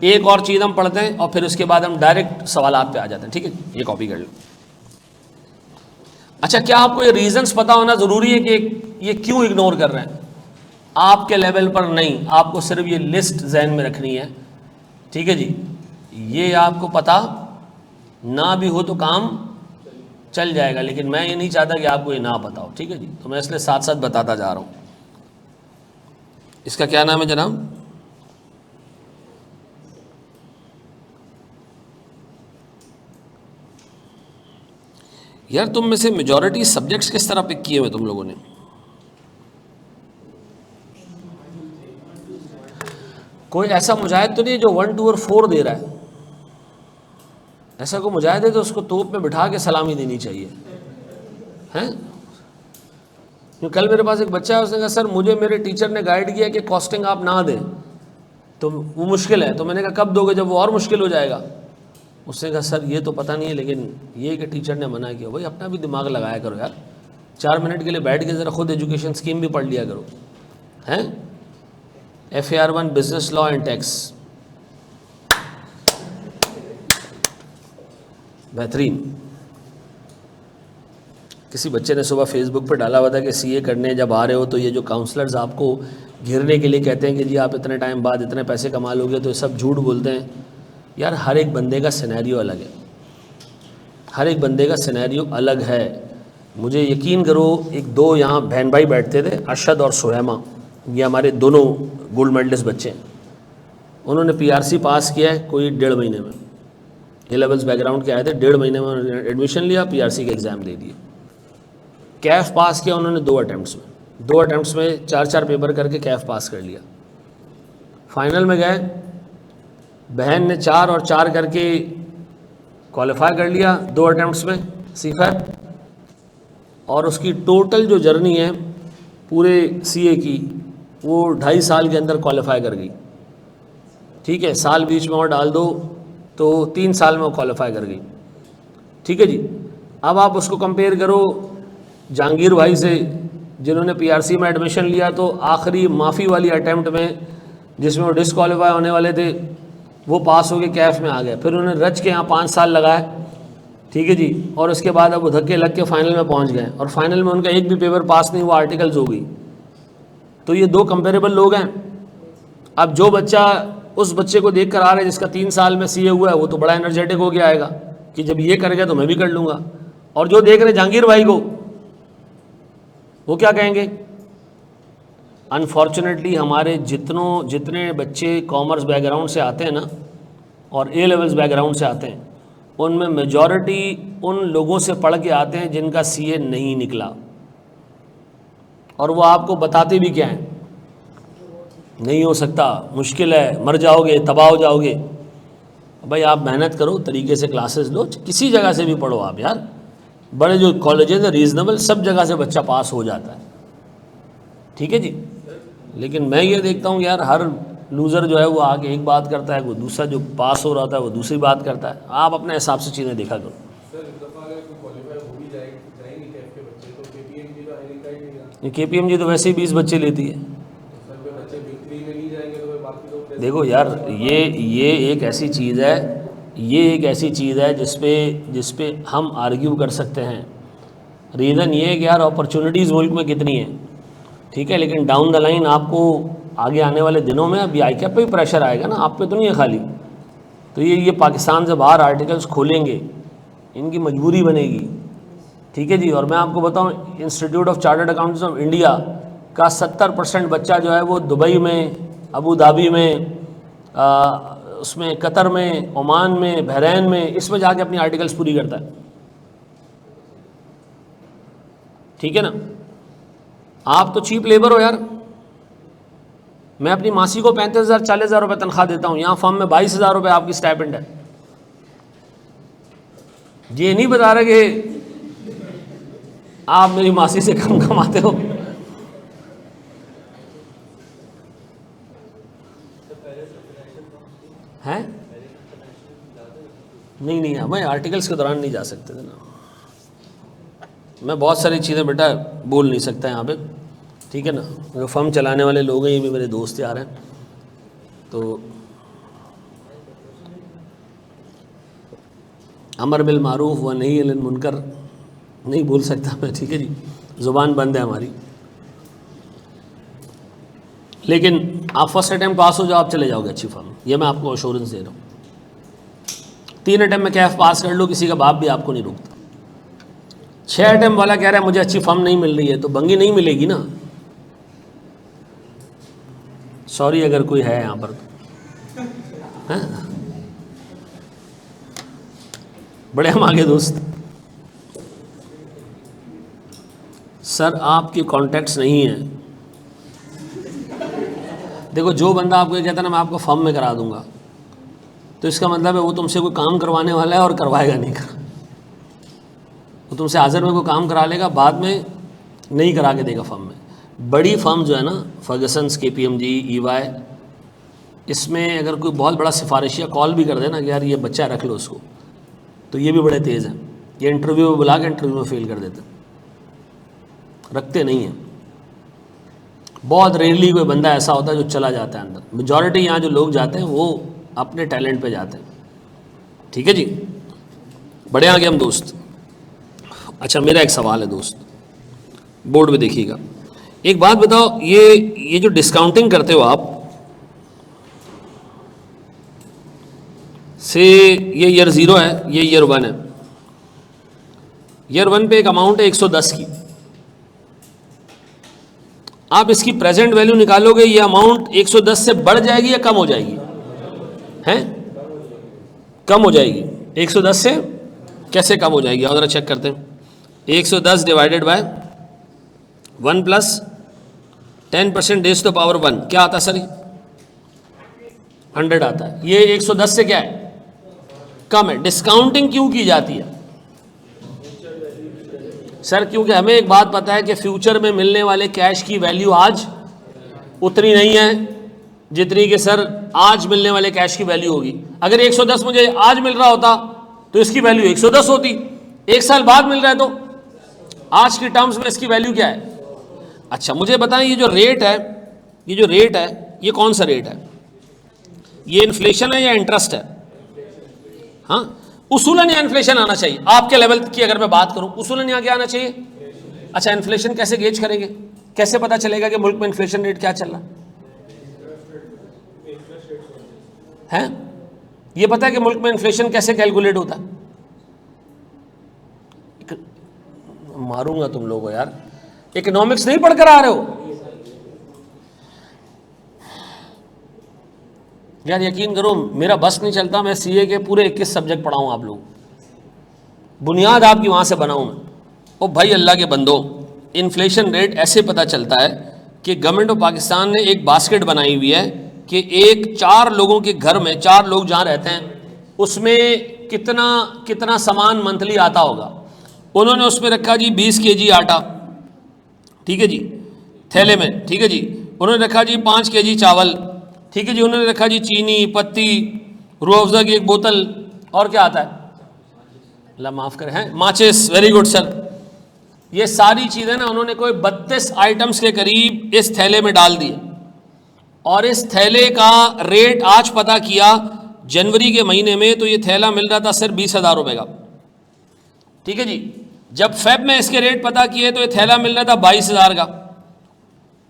एक और चीज़ हम पढ़ते हैं और फिर उसके बाद हम डायरेक्ट सवालात पे आ जाते हैं, ठीक है? ये कॉपी कर लो। अच्छा, क्या आपको ये रीजंस पता होना ज़रूरी है कि ये क्यों इग्नोर कर रहे हैं? आपके लेवल पर नहीं, आपको सिर्फ ये लिस्ट जहन में रखनी है, ठीक है जी? ये आपको पता ना भी हो तो काम चल जाएगा, लेकिन मैं ये नहीं चाहता कि आपको ये ना पता हो, ठीक है जी? तो मैं इसलिए साथ साथ बताता जा रहा हूँ। इसका क्या नाम है जनाब? यार तुम में से मेजॉरिटी सब्जेक्ट्स किस तरह पिक किए हुए तुम लोगों ने? कोई ऐसा मुजाहिद तो नहीं जो 1, 2 और 4 दे रहा है? ऐसा कोई मुजाहिद है तो उसको तोप में बिठा के सलामी देनी चाहिए, हैं? कल मेरे पास एक बच्चा है, उसने कहा सर मुझे मेरे टीचर ने गाइड किया कि कॉस्टिंग आप ना दें, तो वो मुश्किल है। तो मैंने कहा कब दोगे, जब वो और मुश्किल हो जाएगा। उसने कहा सर ये तो पता नहीं है, लेकिन ये कि टीचर ने मना किया। भाई अपना भी दिमाग लगाया करो यार, 4 मिनट के लिए बैठ के ज़रा खुद एजुकेशन स्कीम भी पढ़ लिया करो, हैं? FAR1 business law and tax, बेहतरीन। किसी बच्चे ने सुबह फेसबुक पर डाला हुआ था कि CA करने जब आ रहे हो तो ये जो काउंसलर्स आपको घेरने के लिए कहते हैं कि जी आप इतने टाइम बाद इतने पैसे कमा लोगे, तो ये सब झूठ बोलते हैं। यार हर एक बंदे का सिनेरियो अलग है, हर एक बंदे का सिनेरियो अलग है। मुझे यकीन करो, एक 2 यहाँ बहन भाई बैठते थे, अरशद और सुहैमा, ये हमारे दोनों गोल्ड मेडलिस्ट बच्चे हैं। उन्होंने PRC पास किया है कोई 1.5 महीने में, A-levels बैकग्राउंड के आए थे, 1.5 महीने में उन्होंने एडमिशन लिया, PRC के एग्ज़ाम दे दिए। कैफ पास किया उन्होंने 2 अटैम्प्ट्स में, 2 अटैम्प्ट्स में 4-4 पेपर करके कैफ पास कर लिया। फाइनल में गए, बहन ने 4 और 4 करके क्वालिफाई कर लिया 2 अटैम्प्ट्स में CFAP, और उसकी टोटल जो जर्नी है पूरे CA की, वो 2.5 साल के अंदर क्वालिफाई कर गई। ठीक है, साल बीच में और डाल दो तो 3 साल में वो क्वालिफाई कर गई। ठीक है जी। अब आप उसको कंपेयर करो जहांगीर भाई से, जिन्होंने PRC में एडमिशन लिया तो आखिरी माफ़ी वाली अटैम्प्ट में, जिसमें वो डिसक्वालीफाई होने वाले थे, वो पास हो के कैफ में आ गए। फिर उन्होंने रच के यहाँ 5 साल लगाए, ठीक है जी, और उसके बाद अब वो धक्के लग के फाइनल में पहुँच गए, और फाइनल में उनका एक भी पेपर पास नहीं हुआ, आर्टिकल्स हो गई। तो ये 2 कंपेरेबल लोग हैं। अब जो बच्चा उस बच्चे को देख कर आ रहा है जिसका 3 साल में CA हुआ है, वो तो बड़ा एनर्जेटिक हो गया आएगा कि जब ये कर गया तो मैं भी कर लूँगा। और जो देख रहे जहांगीर भाई को, वो क्या कहेंगे? अनफॉर्चुनेटली हमारे जितने बच्चे कॉमर्स बैकग्राउंड से आते हैं ना, और A-levels बैकग्राउंड से आते हैं, उनमें मेजॉरिटी उन लोगों से पढ़ के आते हैं जिनका CA नहीं निकला, और वो आपको बताते भी क्या हैं, नहीं हो सकता, मुश्किल है, मर जाओगे, तबाह हो जाओगे। भाई आप मेहनत करो, तरीके से क्लासेस लो, किसी जगह से भी पढ़ो आप यार। बड़े जो कॉलेजेस हैं रीजनेबल, सब जगह से बच्चा पास हो जाता है, ठीक है जी। लेकिन मैं ये देखता हूँ यार, हर लूज़र जो है वो आके एक बात करता है, वो दूसरा जो पास हो रहा था वो दूसरी बात करता है। आप अपने हिसाब से चीज़ें देखा करो। KPMG तो वैसे ही 20 बच्चे लेती है। देखो यार, ये एक ऐसी चीज़ है, ये एक ऐसी चीज़ है जिस पे हम आर्ग्यू कर सकते हैं। रीज़न ये है कि यार अपॉर्चुनिटीज़ मुल्क में कितनी है, ठीक है, लेकिन डाउन द लाइन आपको आगे आने वाले दिनों में अब ICAP पे भी प्रेशर आएगा ना, आप पे तो नहीं है खाली। तो ये पाकिस्तान से बाहर आर्टिकल्स खोलेंगे, इनकी मजबूरी बनेगी, ठीक है जी। और मैं आपको बताऊं, institute of chartered accountants of India का 70% बच्चा जो है वो दुबई में, अबू धाबी में, उसमें कतर में, ओमान में, बहरैन में, इसमें जाके अपनी आर्टिकल्स पूरी करता है, ठीक है ना। आप तो चीप लेबर हो यार। मैं अपनी मासी को 35,000 40,000 रुपये तनख्वाह देता हूँ, यहाँ फर्म में 22,000 रुपये आपकी स्टाइपेंड है। ये नहीं बता रहे कि आप मेरी मासी से कम कमाते हो। हैं? नहीं, हमें आर्टिकल्स के दौरान नहीं जा सकते थे ना। मैं बहुत सारी चीज़ें बेटा बोल नहीं सकता यहाँ पे, ठीक है ना। जो फर्म चलाने वाले लोग हैं ये भी मेरे दोस्त यार हैं, तो अमर बिल मारूफ व नही अनिल मुनकर नहीं बोल सकता मैं, ठीक है जी, ज़ुबान बंद है हमारी। लेकिन आप फर्स्ट अटैम्प्ट पास हो जाओ, आप चले जाओगे अच्छी फर्म, ये मैं आपको अश्योरेंस दे रहा हूँ। 3 अटैम्प्ट में कैफ पास कर लो, किसी का बाप भी आपको नहीं रोकता। 6 अटैम्प्ट वाला कह रहा है मुझे अच्छी फर्म नहीं मिल रही है, तो बंगी नहीं मिलेगी ना। सॉरी अगर कोई है यहाँ पर तो, हैं? बड़े हम आगे दोस्त। सर आपके कॉन्टैक्ट्स नहीं हैं। देखो, जो बंदा आपको ये कहता है ना मैं आपको फर्म में करा दूंगा, तो इसका मतलब है वो तुमसे कोई काम करवाने वाला है और करवाएगा नहीं कर, वो तुमसे हाजिर में कोई काम करा लेगा, बाद में नहीं करा के देगा फर्म में। बड़ी फर्म जो है ना, फर्गसन्स, KPMG, EY, इसमें अगर कोई बहुत बड़ा सिफारिशिया कॉल भी कर दे ना कि यार ये बच्चा रख लो उसको, तो ये भी बड़े तेज़ हैं, ये इंटरव्यू में बुला के इंटरव्यू में फेल कर देते, रखते नहीं हैं। बहुत रेयरली कोई बंदा ऐसा होता है जो चला जाता है अंदर। मेजॉरिटी यहाँ जो लोग जाते हैं वो अपने टैलेंट पे जाते हैं। ठीक है जी, बढ़े आगे हम दोस्त। अच्छा, मेरा एक सवाल है दोस्त, बोर्ड पे देखिएगा। एक बात बताओ, ये जो डिस्काउंटिंग करते हो आप, से ये ईयर 0 है, ये ईयर 1 है। ईयर 1 पे एक अमाउंट है 110 की, आप इसकी प्रेजेंट वैल्यू निकालोगे, ये अमाउंट 110 से बढ़ जाएगी या कम हो जाएगी? हैं, कम हो जाएगी। 110 से कैसे कम हो जाएगी? और जरा चेक करते हैं। 110 divided by 1 plus 10% raise to power 1 क्या आता है सर? 100 आता है। ये 110 से क्या है? कम है। डिस्काउंटिंग क्यों की जाती है सर? क्योंकि हमें एक बात पता है कि फ्यूचर में मिलने वाले कैश की वैल्यू आज उतनी नहीं है जितनी कि सर आज मिलने वाले कैश की वैल्यू होगी। अगर 110 मुझे आज मिल रहा होता तो इसकी वैल्यू 110 होती, एक साल बाद मिल रहा है तो आज की टर्म्स में इसकी वैल्यू क्या है? अच्छा, मुझे बताएं, ये जो रेट है, ये कौन सा रेट है? ये इन्फ्लेशन है या इंटरेस्ट है? हाँ, उसूलन या इन्फ्लेशन आना चाहिए आपके लेवल की। अगर मैं बात करूं, उसूलन यहाँ क्या आना चाहिए? अच्छा, इन्फ्लेशन कैसे गेज करेंगे? कैसे पता चलेगा कि मुल्क में इन्फ्लेशन रेट क्या चल रहा है? ये पता है कि मुल्क में इन्फ्लेशन कैसे कैलकुलेट होता है? मारूंगा तुम लोगों को यार, इकोनॉमिक्स नहीं पढ़कर आ रहे हो यार। यकीन करो मेरा बस नहीं चलता, मैं CA के पूरे 21 सब्जेक्ट पढ़ाऊँ आप लोग, बुनियाद आपकी वहाँ से बनाऊँ मैं। ओ भाई अल्लाह के बंदो, इन्फ्लेशन रेट ऐसे पता चलता है कि गवर्नमेंट ऑफ पाकिस्तान ने एक बास्केट बनाई हुई है कि एक 4 लोगों के घर में, 4 लोग जहाँ रहते हैं उसमें कितना सामान मंथली आता होगा। उन्होंने उसमें रखा जी 20 kg आटा, ठीक है जी, थैले में, ठीक है जी। उन्होंने रखा जी 5 kg चावल, ठीक है जी। उन्होंने रखा जी चीनी, पत्ती, रूह अफ़ज़ा की एक बोतल, और क्या आता है? अल्लाह माफ़ करे, हैं माचिस। Very good sir. ये सारी चीज़ें ना उन्होंने कोई 32 आइटम्स के करीब इस थैले में डाल दिए, और इस थैले का रेट आज पता किया जनवरी के महीने में, तो ये थैला मिल रहा था सर 20,000 रुपये का, ठीक है जी। जब फेब में इसके रेट पता किए तो ये थैला मिल रहा था 22,000 का।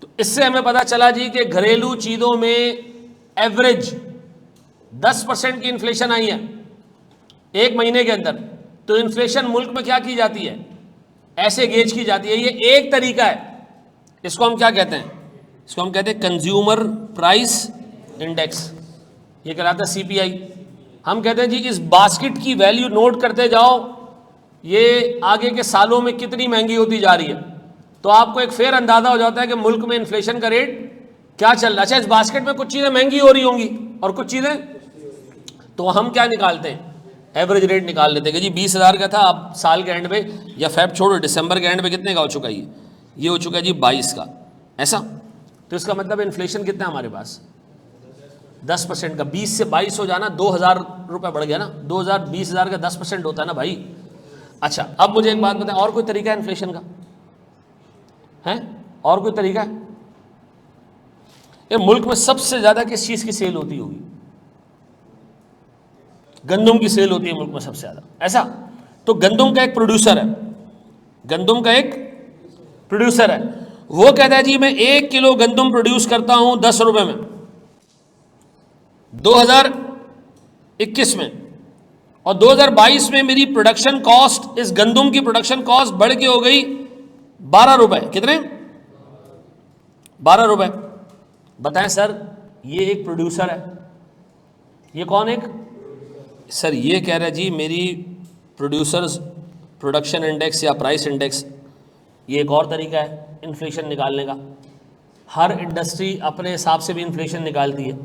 तो इससे हमें पता चला जी कि घरेलू चीज़ों में एवरेज 10% की इन्फ्लेशन आई है एक महीने के अंदर। तो इन्फ्लेशन मुल्क में क्या की जाती है? ऐसे गेज की जाती है। ये एक तरीका है, इसको हम क्या कहते हैं? इसको हम कहते हैं कंज्यूमर प्राइस इंडेक्स, ये कहलाता है CPI। हम कहते हैं जी इस बास्केट की वैल्यू नोट करते जाओ, ये आगे के सालों में कितनी महंगी होती जा रही है, तो आपको एक फेयर अंदाजा हो जाता है कि मुल्क में इन्फ्लेशन का रेट क्या चल रहा है। अच्छा, इस बास्केट में कुछ चीज़ें महंगी हो रही होंगी और कुछ चीज़ें, तो हम क्या निकालते हैं? एवरेज रेट निकाल लेते हैं कि जी 20,000 का था, अब साल के एंड पे, या फेब छोड़ो दिसंबर के एंड पे कितने का हो चुका है? ये हो चुका है जी 22 का, ऐसा। तो इसका मतलब इन्फ्लेशन कितना हमारे पास? 10% का। 20 से 22 हो जाना, 2,000 रुपये बढ़ गया ना। 2,000 20,000 का 10% होता है ना भाई। अच्छा, अब मुझे एक बात बताएं, और कोई तरीका है इन्फ्लेशन का? है और कोई तरीका है? ये मुल्क में सबसे ज्यादा किस चीज की सेल होती होगी? गंदम की सेल होती है मुल्क में सबसे ज्यादा, ऐसा। तो गंदम का एक प्रोड्यूसर है, वो कहता है जी मैं 1 किलो गंदम प्रोड्यूस करता हूं 10 रुपए में 2021 में, और 2022 में मेरी प्रोडक्शन कॉस्ट, इस गंदम की प्रोडक्शन कॉस्ट बढ़ के हो गई 12 रुपए। कितने? 12 रुपए। बताएं सर, ये एक प्रोड्यूसर है, ये कौन? एक सर ये कह रहा है जी मेरी प्रोड्यूसर्स प्रोडक्शन इंडेक्स या प्राइस इंडेक्स ये एक और तरीका है इन्फ्लेशन निकालने का। हर इंडस्ट्री अपने हिसाब से भी इन्फ्लेशन निकालती है।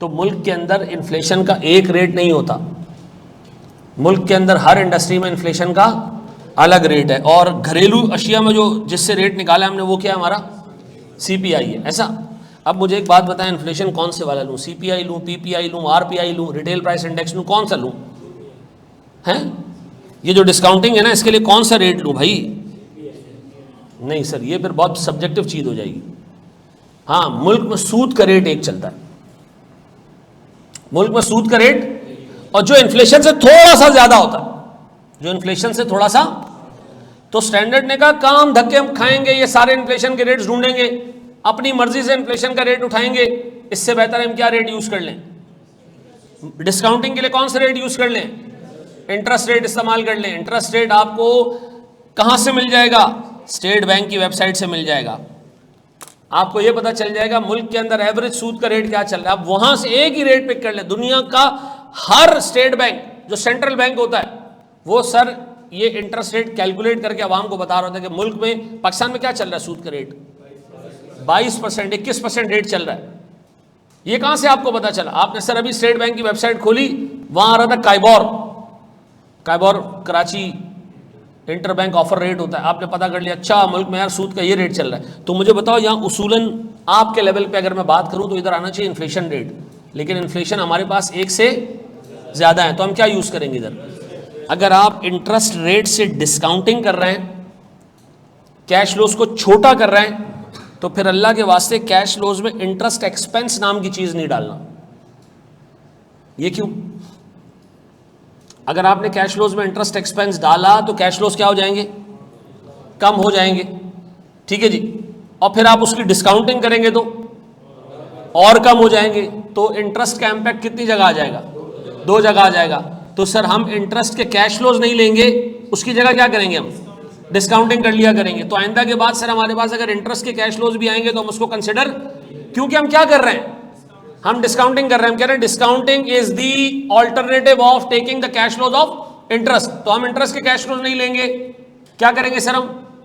तो मुल्क के अंदर इन्फ्लेशन का एक रेट नहीं होता, मुल्क के अंदर हर इंडस्ट्री में इन्फ्लेशन का अलग रेट है। और घरेलू अशिया में जो जिससे रेट निकाला है हमने वो क्या है, हमारा CPI है। ऐसा, अब मुझे एक बात बताएं, इन्फ्लेशन कौन से वाला लूँ, CPI लूँ, PPI लूँ, RPI लूँ, रिटेल प्राइस इंडेक्स लूँ, कौन सा लूँ? हैं, ये जो डिस्काउंटिंग है ना, इसके लिए कौन सा रेट लूँ भाई? नहीं सर, ये फिर बहुत सब्जेक्टिव चीज़ हो जाएगी। हाँ, मुल्क में सूद का रेट एक चलता है, मुल्क में सूद का रेट, और जो इन्फ्लेशन से थोड़ा सा ज्यादा होता है, जो इन्फ्लेशन से थोड़ा सा, तो स्टैंडर्ड ने कहा काम धक्के हम खाएंगे, ये सारे इन्फ्लेशन के रेट्स ढूंढेंगे, अपनी मर्जी से इन्फ्लेशन का रेट उठाएंगे, इससे बेहतर हम क्या रेट यूज कर लें? डिस्काउंटिंग के लिए कौन सा रेट यूज कर लें? इंटरेस्ट रेट इस्तेमाल कर लें। इंटरेस्ट रेट आपको कहां से मिल जाएगा? स्टेट बैंक की वेबसाइट से मिल जाएगा। आपको यह पता चल जाएगा मुल्क के अंदर एवरेज सूद का रेट क्या चल रहा है। आप वहां से एक ही रेट पिक कर लें। दुनिया का हर स्टेट बैंक, जो सेंट्रल बैंक होता है, वो सर ये इंटरेस्ट रेट कैलकुलेट करके आवाम को बता रहा था कि मुल्क में, पाकिस्तान में क्या चल रहा है सूद का रेट? 22%, 21% रेट चल रहा है। ये कहां से आपको पता चला? आपने सर अभी स्टेट बैंक की वेबसाइट खोली, वहां आ रहा था KIBOR Karachi inter bank offer rate होता है, आपने पता कर लिया, अच्छा मुल्क में यार सूद का ये रेट चल रहा है। तो मुझे बताओ, यहाँ उसूलन आपके लेवल पे अगर मैं बात करूं तो इधर आना चाहिए इन्फ्लेशन रेट, लेकिन इन्फ्लेशन हमारे पास एक से ज्यादा है, तो हम क्या यूज करेंगे इधर? अगर आप इंटरेस्ट रेट से डिस्काउंटिंग कर रहे हैं, कैश लॉस को छोटा कर रहे हैं, तो फिर अल्लाह के वास्ते कैश लॉस में इंटरेस्ट एक्सपेंस नाम की चीज नहीं डालना। ये क्यों? अगर आपने कैश लॉस में इंटरेस्ट एक्सपेंस डाला तो कैश लॉस क्या हो जाएंगे? कम हो जाएंगे, ठीक है जी। और फिर आप उसकी डिस्काउंटिंग करेंगे तो और कम हो जाएंगे। तो इंटरेस्ट का इम्पैक्ट कितनी जगह आ जाएगा? 2 जगह आ जाएगा। तो सर हम इंटरेस्ट के कैश लॉस नहीं लेंगे, उसकी जगह क्या करेंगे? हम डिस्काउंटिंग कर लिया करेंगे। तो आइंदा के बाद सर हमारे पास अगर इंटरेस्ट के कैश लॉस भी आएंगे तो हम उसको कंसिडर, क्योंकि हम क्या कर रहे हैं? हम डिस्काउंटिंग कर रहे हैं। हम कह रहे हैं discounting is the alternative of taking the cash loss of interest. तो हम इंटरेस्ट के कैश लॉस नहीं लेंगे, क्या करेंगे सर? हम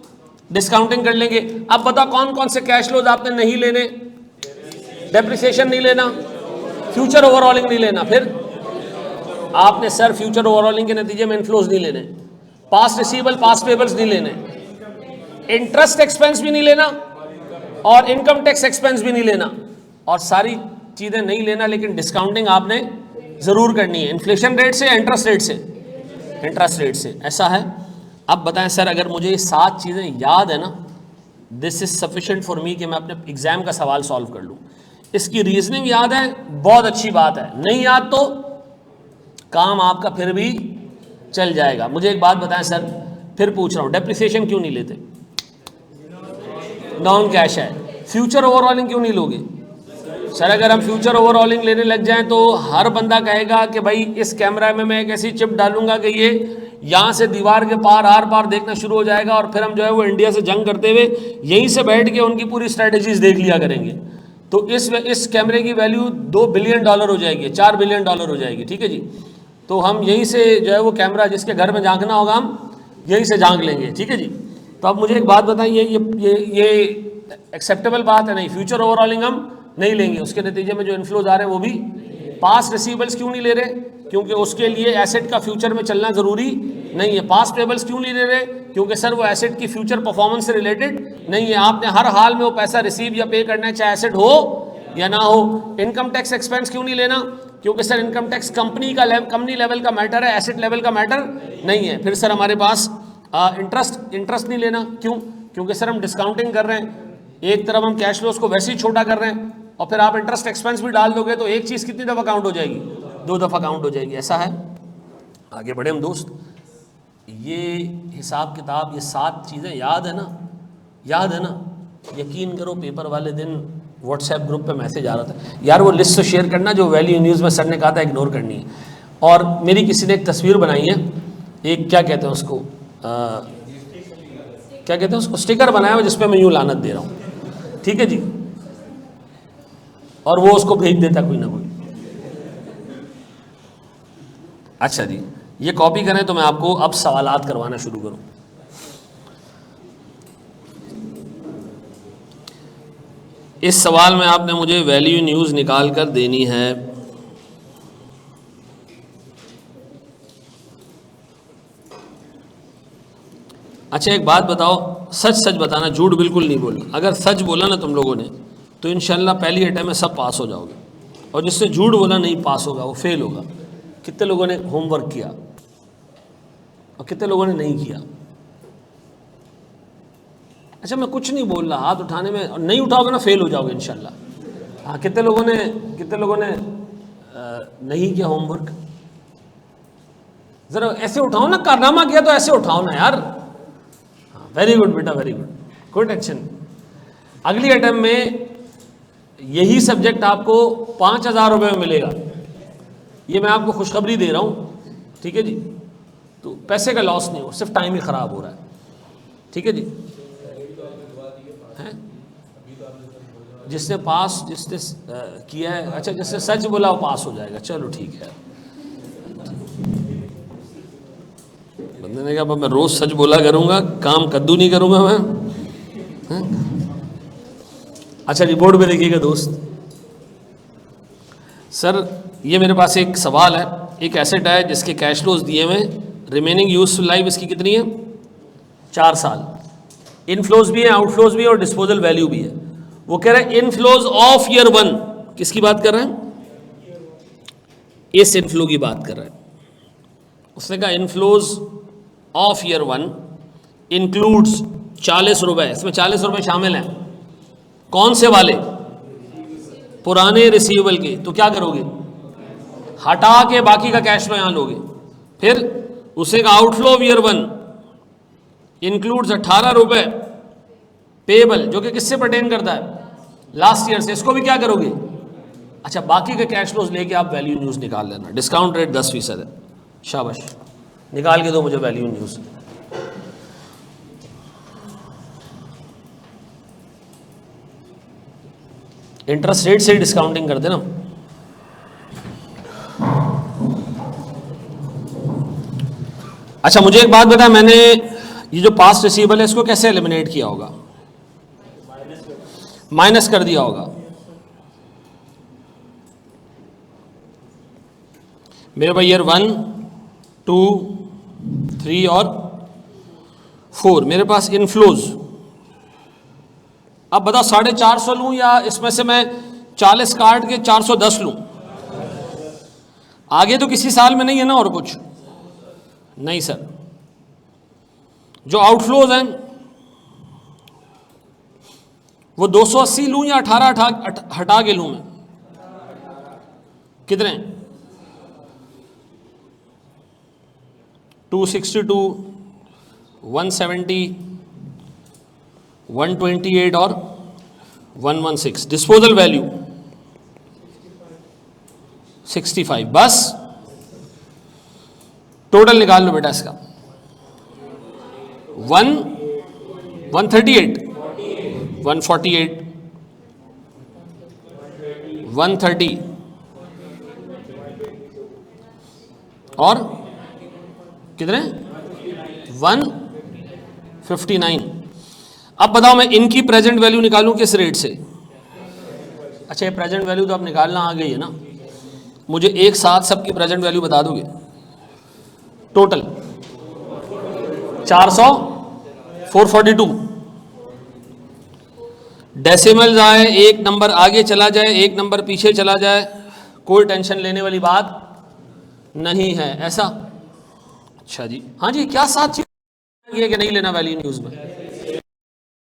डिस्काउंटिंग कर लेंगे। अब बताओ कौन कौन से कैश लॉस आपने नहीं लेने? डेप्रिसिएशन नहीं लेना, फ्यूचर ओवरऑलिंग नहीं लेना, फिर आपने सर फ्यूचर ओवरऑलिंग के नतीजे में इनफ्लोज नहीं लेने, पास्ट रिसीवेबल पास्ट पेबल्स नहीं लेने, इंटरेस्ट एक्सपेंस भी नहीं लेना, और इनकम टैक्स एक्सपेंस भी नहीं लेना, और सारी चीजें नहीं लेना, लेकिन डिस्काउंटिंग आपने जरूर करनी है। इन्फ्लेशन रेट से या इंटरेस्ट रेट से? इंटरेस्ट रेट से। ऐसा है। अब बताएं सर, अगर मुझे ये 7 चीजें याद है ना, this is sufficient for me कि मैं अपने एग्जाम का सवाल सॉल्व कर लूं। इसकी रीजनिंग याद है, बहुत अच्छी बात है। नहीं याद तो काम आपका फिर भी चल जाएगा। मुझे एक बात बताएं सर, फिर पूछ रहा हूं, डेप्रिसिएशन क्यों नहीं लेते? नॉन कैश है। फ्यूचर ओवरऑलिंग क्यों नहीं लोगे? सर अगर हम फ्यूचर ओवरऑलिंग लेने लग जाएं तो हर बंदा कहेगा कि भाई इस कैमरा में मैं एक ऐसी चिप डालूंगा कि ये यहाँ से दीवार के पार आर पार देखना शुरू हो जाएगा, और फिर हम जो है वो इंडिया से जंग करते हुए यहीं से बैठ के उनकी पूरी स्ट्रेटजीज देख लिया करेंगे। तो इस कैमरे की वैल्यू $2 बिलियन हो जाएगी, $4 बिलियन हो जाएगी, ठीक है जी। तो हम यहीं से जो है वो कैमरा जिसके घर में झांकना होगा हम यहीं से झांक लेंगे, ठीक है जी। तो अब मुझे एक बात बताइए, ये एक्सेप्टेबल बात है? नहीं। फ्यूचर ओवरऑलिंग हम नहीं लेंगे, उसके नतीजे में जो इन्फ्लोज आ रहे हैं वो भी। पास्ट रिसीवेबल्स क्यों नहीं ले रहे? क्योंकि उसके लिए एसेट का फ्यूचर में चलना जरूरी नहीं है। पास्ट पेबल्स क्यों नहीं ले रहे? क्योंकि सर वो एसेट की फ्यूचर परफॉर्मेंस से रिलेटेड नहीं है। आपने हर हाल में वो पैसा रिसीव या पे करना है, चाहे एसेट हो या ना हो। इनकम टैक्स एक्सपेंस क्यों नहीं लेना? क्योंकि sir income tax company level का मैटर है, एसेट लेवल का मैटर नहीं है। फिर सर हमारे पास इंटरेस्ट नहीं लेना, क्यों? क्योंकि सर हम डिस्काउंटिंग कर रहे हैं, एक तरफ हम कैश फ्लोस को वैसे ही छोटा कर रहे हैं, और फिर आप इंटरेस्ट एक्सपेंस भी डाल दोगे तो एक चीज़ कितनी दफ़ा काउंट हो जाएगी? 2 दफ़ा काउंट हो जाएगी। ऐसा है। आगे बढ़े हम दोस्त। ये हिसाब किताब, ये 7 चीज़ें याद है ना? याद है ना? यकीन करो पेपर वाले दिन व्हाट्सएप ग्रुप पे मैसेज आ रहा था, यार वो लिस्ट तो शेयर करना जो वैल्यू न्यूज़ में सर ने कहा था इग्नोर करनी है। और मेरी किसी ने एक तस्वीर बनाई है, एक क्या कहते हैं उसको, क्या कहते हैं उसको, स्टिकर बनाया हुआ जिसपे मैं यूँ लानत दे रहा हूँ, ठीक है जी। और वो उसको भेज देता कोई ना कोई। अच्छा जी, ये कॉपी करें तो मैं आपको अब सवालात करवाना शुरू करूं। इस सवाल में आपने मुझे वैल्यू न्यूज़ निकाल कर देनी है। अच्छा एक बात बताओ, सच सच बताना, झूठ बिल्कुल नहीं बोलना। अगर सच बोला ना तुम लोगों ने तो इंशाल्लाह पहली अटैम्प्ट में सब पास हो जाओगे, और जिससे झूठ बोला नहीं पास होगा वो फेल होगा। कितने लोगों ने होमवर्क किया और कितने लोगों ने नहीं किया? अच्छा मैं कुछ नहीं बोल रहा, हाथ उठाने में, और नहीं उठाओगे ना फेल हो जाओगे इंशाल्लाह। हाँ कितने लोगों ने नहीं किया होमवर्क? ज़रा ऐसे उठाओ ना, कारनामा किया तो ऐसे उठाओ ना यार। हाँ वेरी गुड बेटा, वेरी गुड, गुड एक्शन। अगली अटेम्प्ट में यही सब्जेक्ट आपको 5,000 रुपये में मिलेगा। ये मैं आपको खुशखबरी दे रहा हूँ, ठीक है जी। तो पैसे का लॉस नहीं हो, सिर्फ टाइम ही ख़राब हो रहा है, ठीक है जी। हैं जिसने किया है, अच्छा जिसने सच बोला वो पास हो जाएगा, चलो ठीक है। बंदे ने कहा मैं रोज़ सच बोला करूँगा, काम कद्दू नहीं करूँगा मैं। अच्छा जी बोर्ड पे देखिएगा दोस्त। सर ये मेरे पास एक सवाल है, एक एसेट है जिसके कैश फ्लोज दिए हुए, रिमेनिंग यूजफुल लाइफ इसकी कितनी है? 4 साल। इनफ्लोज भी है, आउटफ्लोज भी है, और डिस्पोजल वैल्यू भी है। वो कह रहे हैं इनफ्लोज ऑफ ईयर 1, किसकी बात कर रहे हैं? इस इनफ्लो की बात कर रहे हैं। उसने कहा इनफ्लोज ऑफ ईयर 1 इंक्लूड्स 40 रुपये, इसमें 40 रुपये शामिल हैं। कौन से वाले? पुराने रिसीवेबल के। तो क्या करोगे? हटा के बाकी का कैश फ्लो यहां लोगे। फिर उसे का आउटफ्लो ऑफ ईयर 1 इंक्लूड्स 18 रुपये पेबल, जो कि किससे पर्टेन करता है? लास्ट ईयर से। इसको भी क्या करोगे? अच्छा बाकी के कैश फ्लोज लेके आप वैल्यू न्यूज़ निकाल लेना। डिस्काउंट रेट 10% है। शाबाश, निकाल के दो मुझे वैल्यू न्यूज़। इंटरेस्ट रेट से डिस्काउंटिंग कर देना। अच्छा मुझे एक बात बता, मैंने ये जो पास्ट रिसीवेबल है इसको कैसे एलिमिनेट किया होगा? माइनस कर दिया होगा। मेरे भाई ईयर 1, 2, 3 और 4 मेरे पास इनफ्लोज। अब बता 450 लूं या इसमें से मैं 40 काट के 410 लूं? आगे तो किसी साल में नहीं है ना और कुछ नहीं सर। जो आउटफ्लोज हैं वो 280 लूं या 18 हटा के लूं मैं? कितने? 262, 170, 128 और 116। Disposal value 65। बस टोटल निकाल लो बेटा इसका। 138, 148, 130 और कितने? 159। अब बताओ मैं इनकी प्रेजेंट वैल्यू निकालूं किस रेट से? अच्छा ये प्रेजेंट वैल्यू तो अब निकालना आ गई है ना। मुझे एक साथ सबकी प्रेजेंट वैल्यू बता दोगे? टोटल 400, 442। डेसिमल्स आए, एक नंबर आगे चला जाए, एक नंबर पीछे चला जाए, कोई टेंशन लेने वाली बात नहीं है, ऐसा? अच्छा जी, हाँ जी, क्या सात चीज है कि नहीं लेना वैल्यू न्यूज में?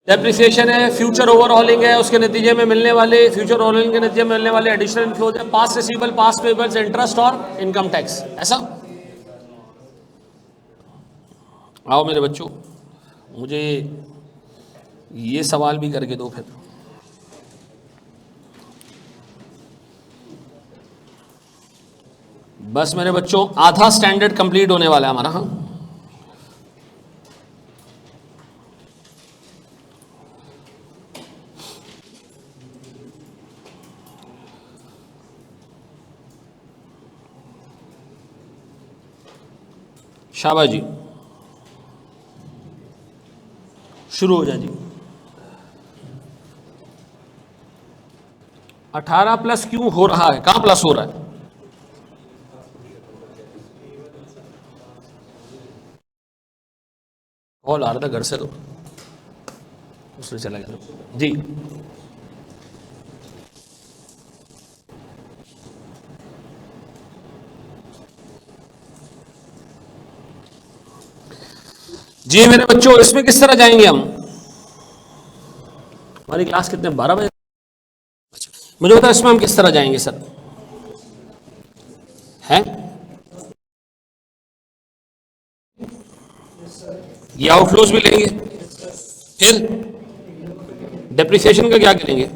डेप्रिसिएशन है, फ्यूचर ओवरहॉलिंग है, उसके नतीजे में मिलने वाले, फ्यूचर ओवरहॉलिंग के नतीजे में मिलने वाले एडिशनल इनफ्लोज है, past receivable, past payables, interest और इनकम टैक्स, ऐसा? आओ मेरे बच्चों, मुझे ये सवाल भी करके दो फिर। बस मेरे बच्चों आधा स्टैंडर्ड कंप्लीट होने वाला है हमारा। हाँ शाबाश जी, शुरू हो जाए जी। 18 प्लस क्यों हो रहा है, कहां प्लस हो रहा है? कॉल आ रहा था घर से, तो उसने चला गया जी। जी मेरे बच्चों, इसमें किस तरह जाएंगे हम? हमारी क्लास कितने, 12 बजे? मुझे बताओ इसमें हम किस तरह जाएंगे सर? हैं ये आउटफ्लोज भी लेंगे, फिर डेप्रिसिएशन का क्या करेंगे?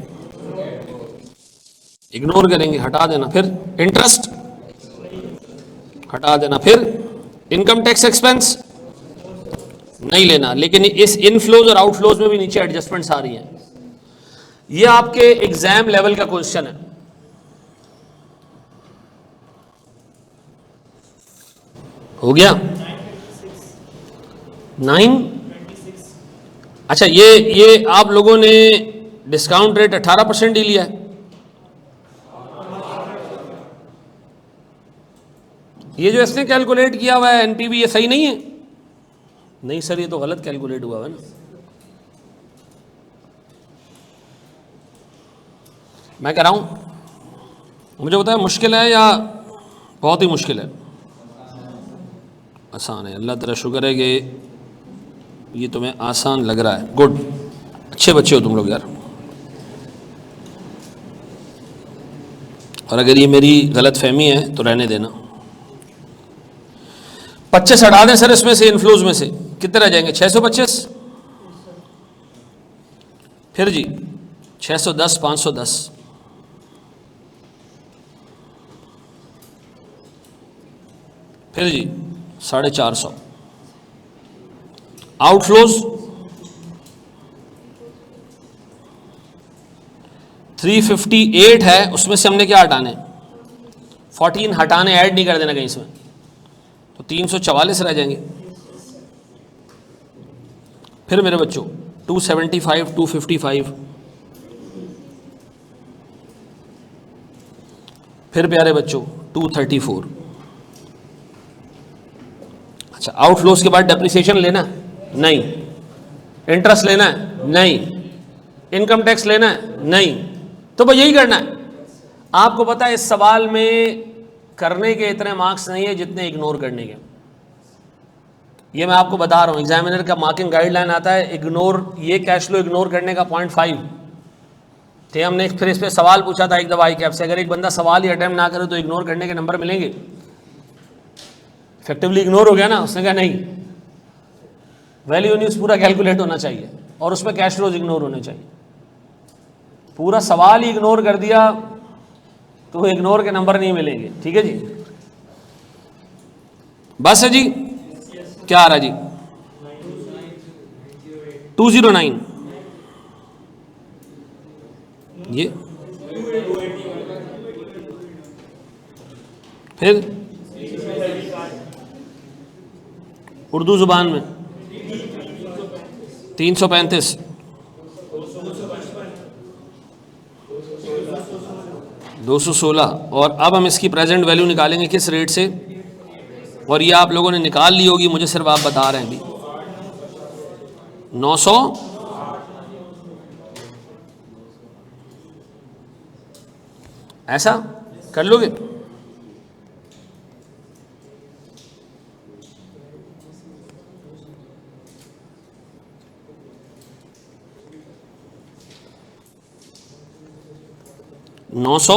इग्नोर करेंगे, हटा देना। फिर इंटरेस्ट हटा देना। फिर इनकम टैक्स एक्सपेंस नहीं लेना। लेकिन इस इनफ्लोज और आउटफ्लोज में भी नीचे एडजस्टमेंट्स आ रही हैं। ये आपके एग्जाम लेवल का क्वेश्चन है। हो गया 9। अच्छा, ये आप लोगों ने डिस्काउंट रेट 18% ही लिया है। ये जो इसने कैलकुलेट किया हुआ है एनपीवी, ये सही नहीं है? नहीं सर, ये तो गलत कैलकुलेट हुआ है ना। मैं कह रहा हूं, मुझे बताया मुश्किल है या बहुत ही मुश्किल है? आसान है। अल्लाह तेरा शुक्र है कि ये तुम्हें आसान लग रहा है। गुड, अच्छे बच्चे हो तुम लोग यार। और अगर ये मेरी गलत फहमी है तो रहने देना। 25 हटा दें सर इसमें से, इनफ्लोज में से कितने रह जाएंगे? 625। फिर जी 610, 510, फिर जी 450। आउटफ्लोज 358 है, उसमें से हमने क्या हटाने? 14 हटाने, ऐड नहीं कर देना कहीं इसमें, तो 344 रह जाएंगे। फिर मेरे बच्चों 275, 255, फिर प्यारे बच्चों 234। अच्छा, आउटफ्लोज के बाद डेप्रिसिएशन लेना? नहीं। इंटरेस्ट लेना है? नहीं। इनकम टैक्स लेना है? नहीं। तो भाई यही करना है। आपको पता है इस सवाल में करने के इतने मार्क्स नहीं है जितने इग्नोर करने के। ये मैं आपको बता रहा हूँ, एग्जामिनर का मार्किंग गाइडलाइन आता है इग्नोर, ये कैश फ्लो इग्नोर करने का 0.5 थे। हमने फिर इस पर सवाल पूछा था एक दफा आई कैप से, अगर एक बंदा सवाल ही अटेम्प्ट ना करे तो इग्नोर करने के नंबर मिलेंगे? इफेक्टिवली इग्नोर हो गया ना। उसने कहा नहीं, वैल्यू न्यूज़ पूरा कैलकुलेट होना चाहिए और उसमें कैश फ्लोज इग्नोर होने चाहिए। पूरा सवाल ही इग्नोर कर दिया तो इग्नोर के नंबर नहीं मिलेंगे। ठीक है जी, बस है जी। क्या आ रहा है जी? 209, ये फिर उर्दू जुबान में 335, 216। और अब हम इसकी प्रेजेंट वैल्यू निकालेंगे किस रेट से, और ये आप लोगों ने निकाल ली होगी, मुझे सिर्फ आप बता रहे हैं अभी। 900, ऐसा कर लोगे? नौ सौ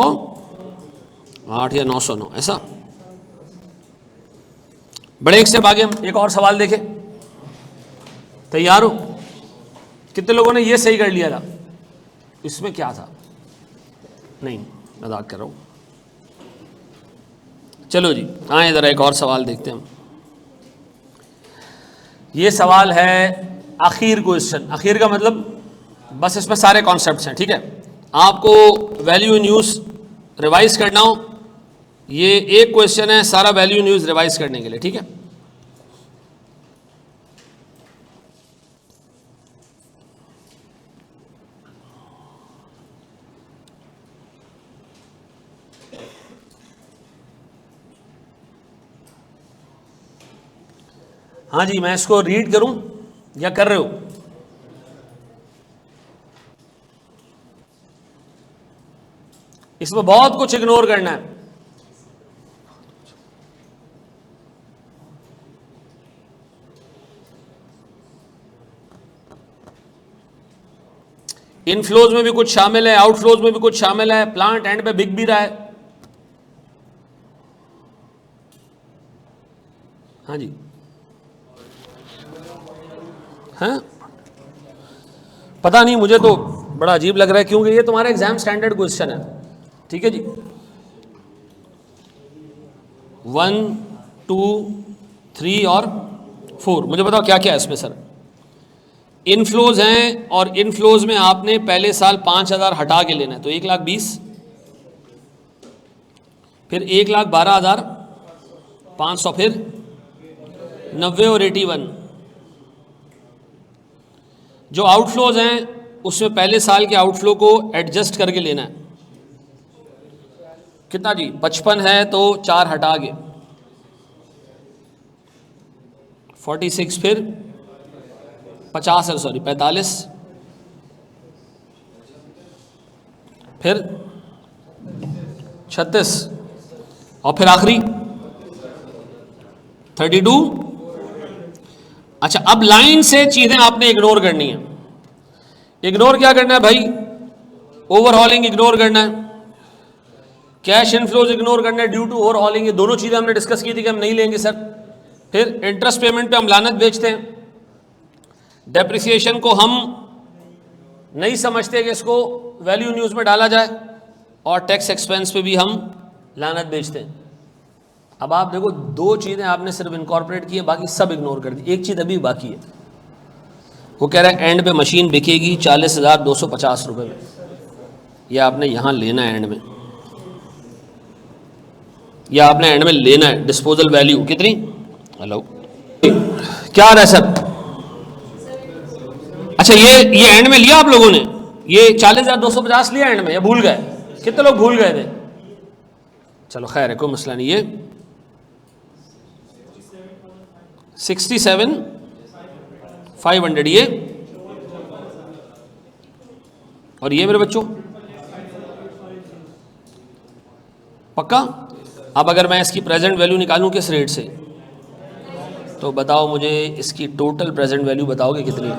आठ या 909, ऐसा। बड़े एक स्टेप आगे हम एक और सवाल देखें। तैयार हो? कितने लोगों ने ये सही कर लिया था? इसमें क्या था? नहीं, मजाक कर रहा हूं। चलो जी, आए ज़रा एक और सवाल देखते हैं हम। ये सवाल है आखिर क्वेश्चन। आखिर का मतलब बस इसमें सारे कॉन्सेप्ट्स हैं। ठीक है, आपको वैल्यू इन यूज़ रिवाइज करना हो, ये एक क्वेश्चन है सारा वैल्यू इन यूज़ रिवाइज करने के लिए। ठीक है, हाँ जी, मैं इसको रीड करूं या कर रहे हो? इसमें बहुत कुछ इग्नोर करना है। इनफ्लोज में भी कुछ शामिल है, आउटफ्लोज में भी कुछ शामिल है, प्लांट एंड पे बिक भी रहा है। हाँ जी, हाँ पता नहीं, मुझे तो बड़ा अजीब लग रहा है क्योंकि ये तुम्हारा एग्जाम स्टैंडर्ड क्वेश्चन है। ठीक है जी, 1, 2, 3 और 4, मुझे बताओ क्या क्या है इसमें सर? इनफ्लोज हैं और इनफ्लोज में आपने पहले साल 5,000 हटा के लेना है, तो 1,20,000, फिर 1,12,500, फिर 90 और 81। जो आउटफ्लोज हैं उसमें पहले साल के आउटफ्लो को एडजस्ट करके लेना है। कितना जी? 55 है तो 4 हटा के 46, फिर 50 है, सॉरी 45, फिर 36 और फिर आखिरी 32। अच्छा, अब लाइन से चीजें आपने इग्नोर करनी है। इग्नोर क्या करना है भाई? ओवरहॉलिंग इग्नोर करना है, कैश इनफ्लोज इग्नोर करना है, ड्यू टू ओवरहॉलिंग। ये दोनों चीजें हमने डिस्कस की थी कि हम नहीं लेंगे सर। फिर इंटरेस्ट पेमेंट पे हम लानत बेचते हैं, डेप्रिसिएशन को हम नहीं समझते कि इसको वैल्यू न्यूज में डाला जाए, और टैक्स एक्सपेंस पे भी हम लानत बेचते हैं। अब आप देखो, 2 चीज़ें आपने सिर्फ इनकॉर्पोरेट की है, बाकी सब इग्नोर कर दी। एक चीज़ अभी बाकी है, वो कह रहा है एंड पे मशीन बिकेगी 40,250 रुपये में। यह आपने यहाँ लेना है एंड में, या आपने एंड में लेना है। डिस्पोजल वैल्यू कितनी? हेलो, क्या आ रहा है सर? अच्छा, ये एंड में लिया आप लोगों ने? ये 40,250 लिया एंड में, या भूल गए? कितने लोग भूल गए थे? चलो खैर है, कोई मसला नहीं। ये 67,500 ये, और ये मेरे बच्चों पक्का? अब अगर मैं इसकी प्रेजेंट वैल्यू निकालूं किस रेट से, तो बताओ मुझे इसकी टोटल प्रेजेंट वैल्यू बताओगे कितनी है?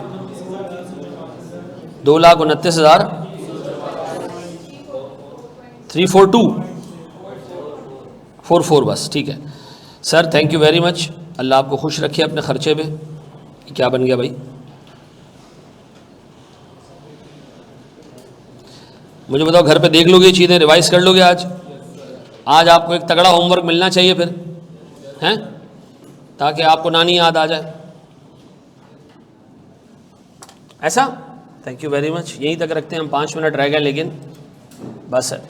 2,29,342,44 बस, ठीक है sir. Thank you very much, अल्लाह आपको खुश रखे अपने ख़र्चे में। क्या बन गया भाई? मुझे बताओ, घर पे देख लोगे ये चीज़ें, रिवाइज कर लोगे? आज आपको एक तगड़ा होमवर्क मिलना चाहिए फिर, हैं, ताकि आपको नानी याद आ जाए। ऐसा? Thank you very much. यहीं तक रखते हैं हम, 5 मिनट रह गए लेकिन बस है।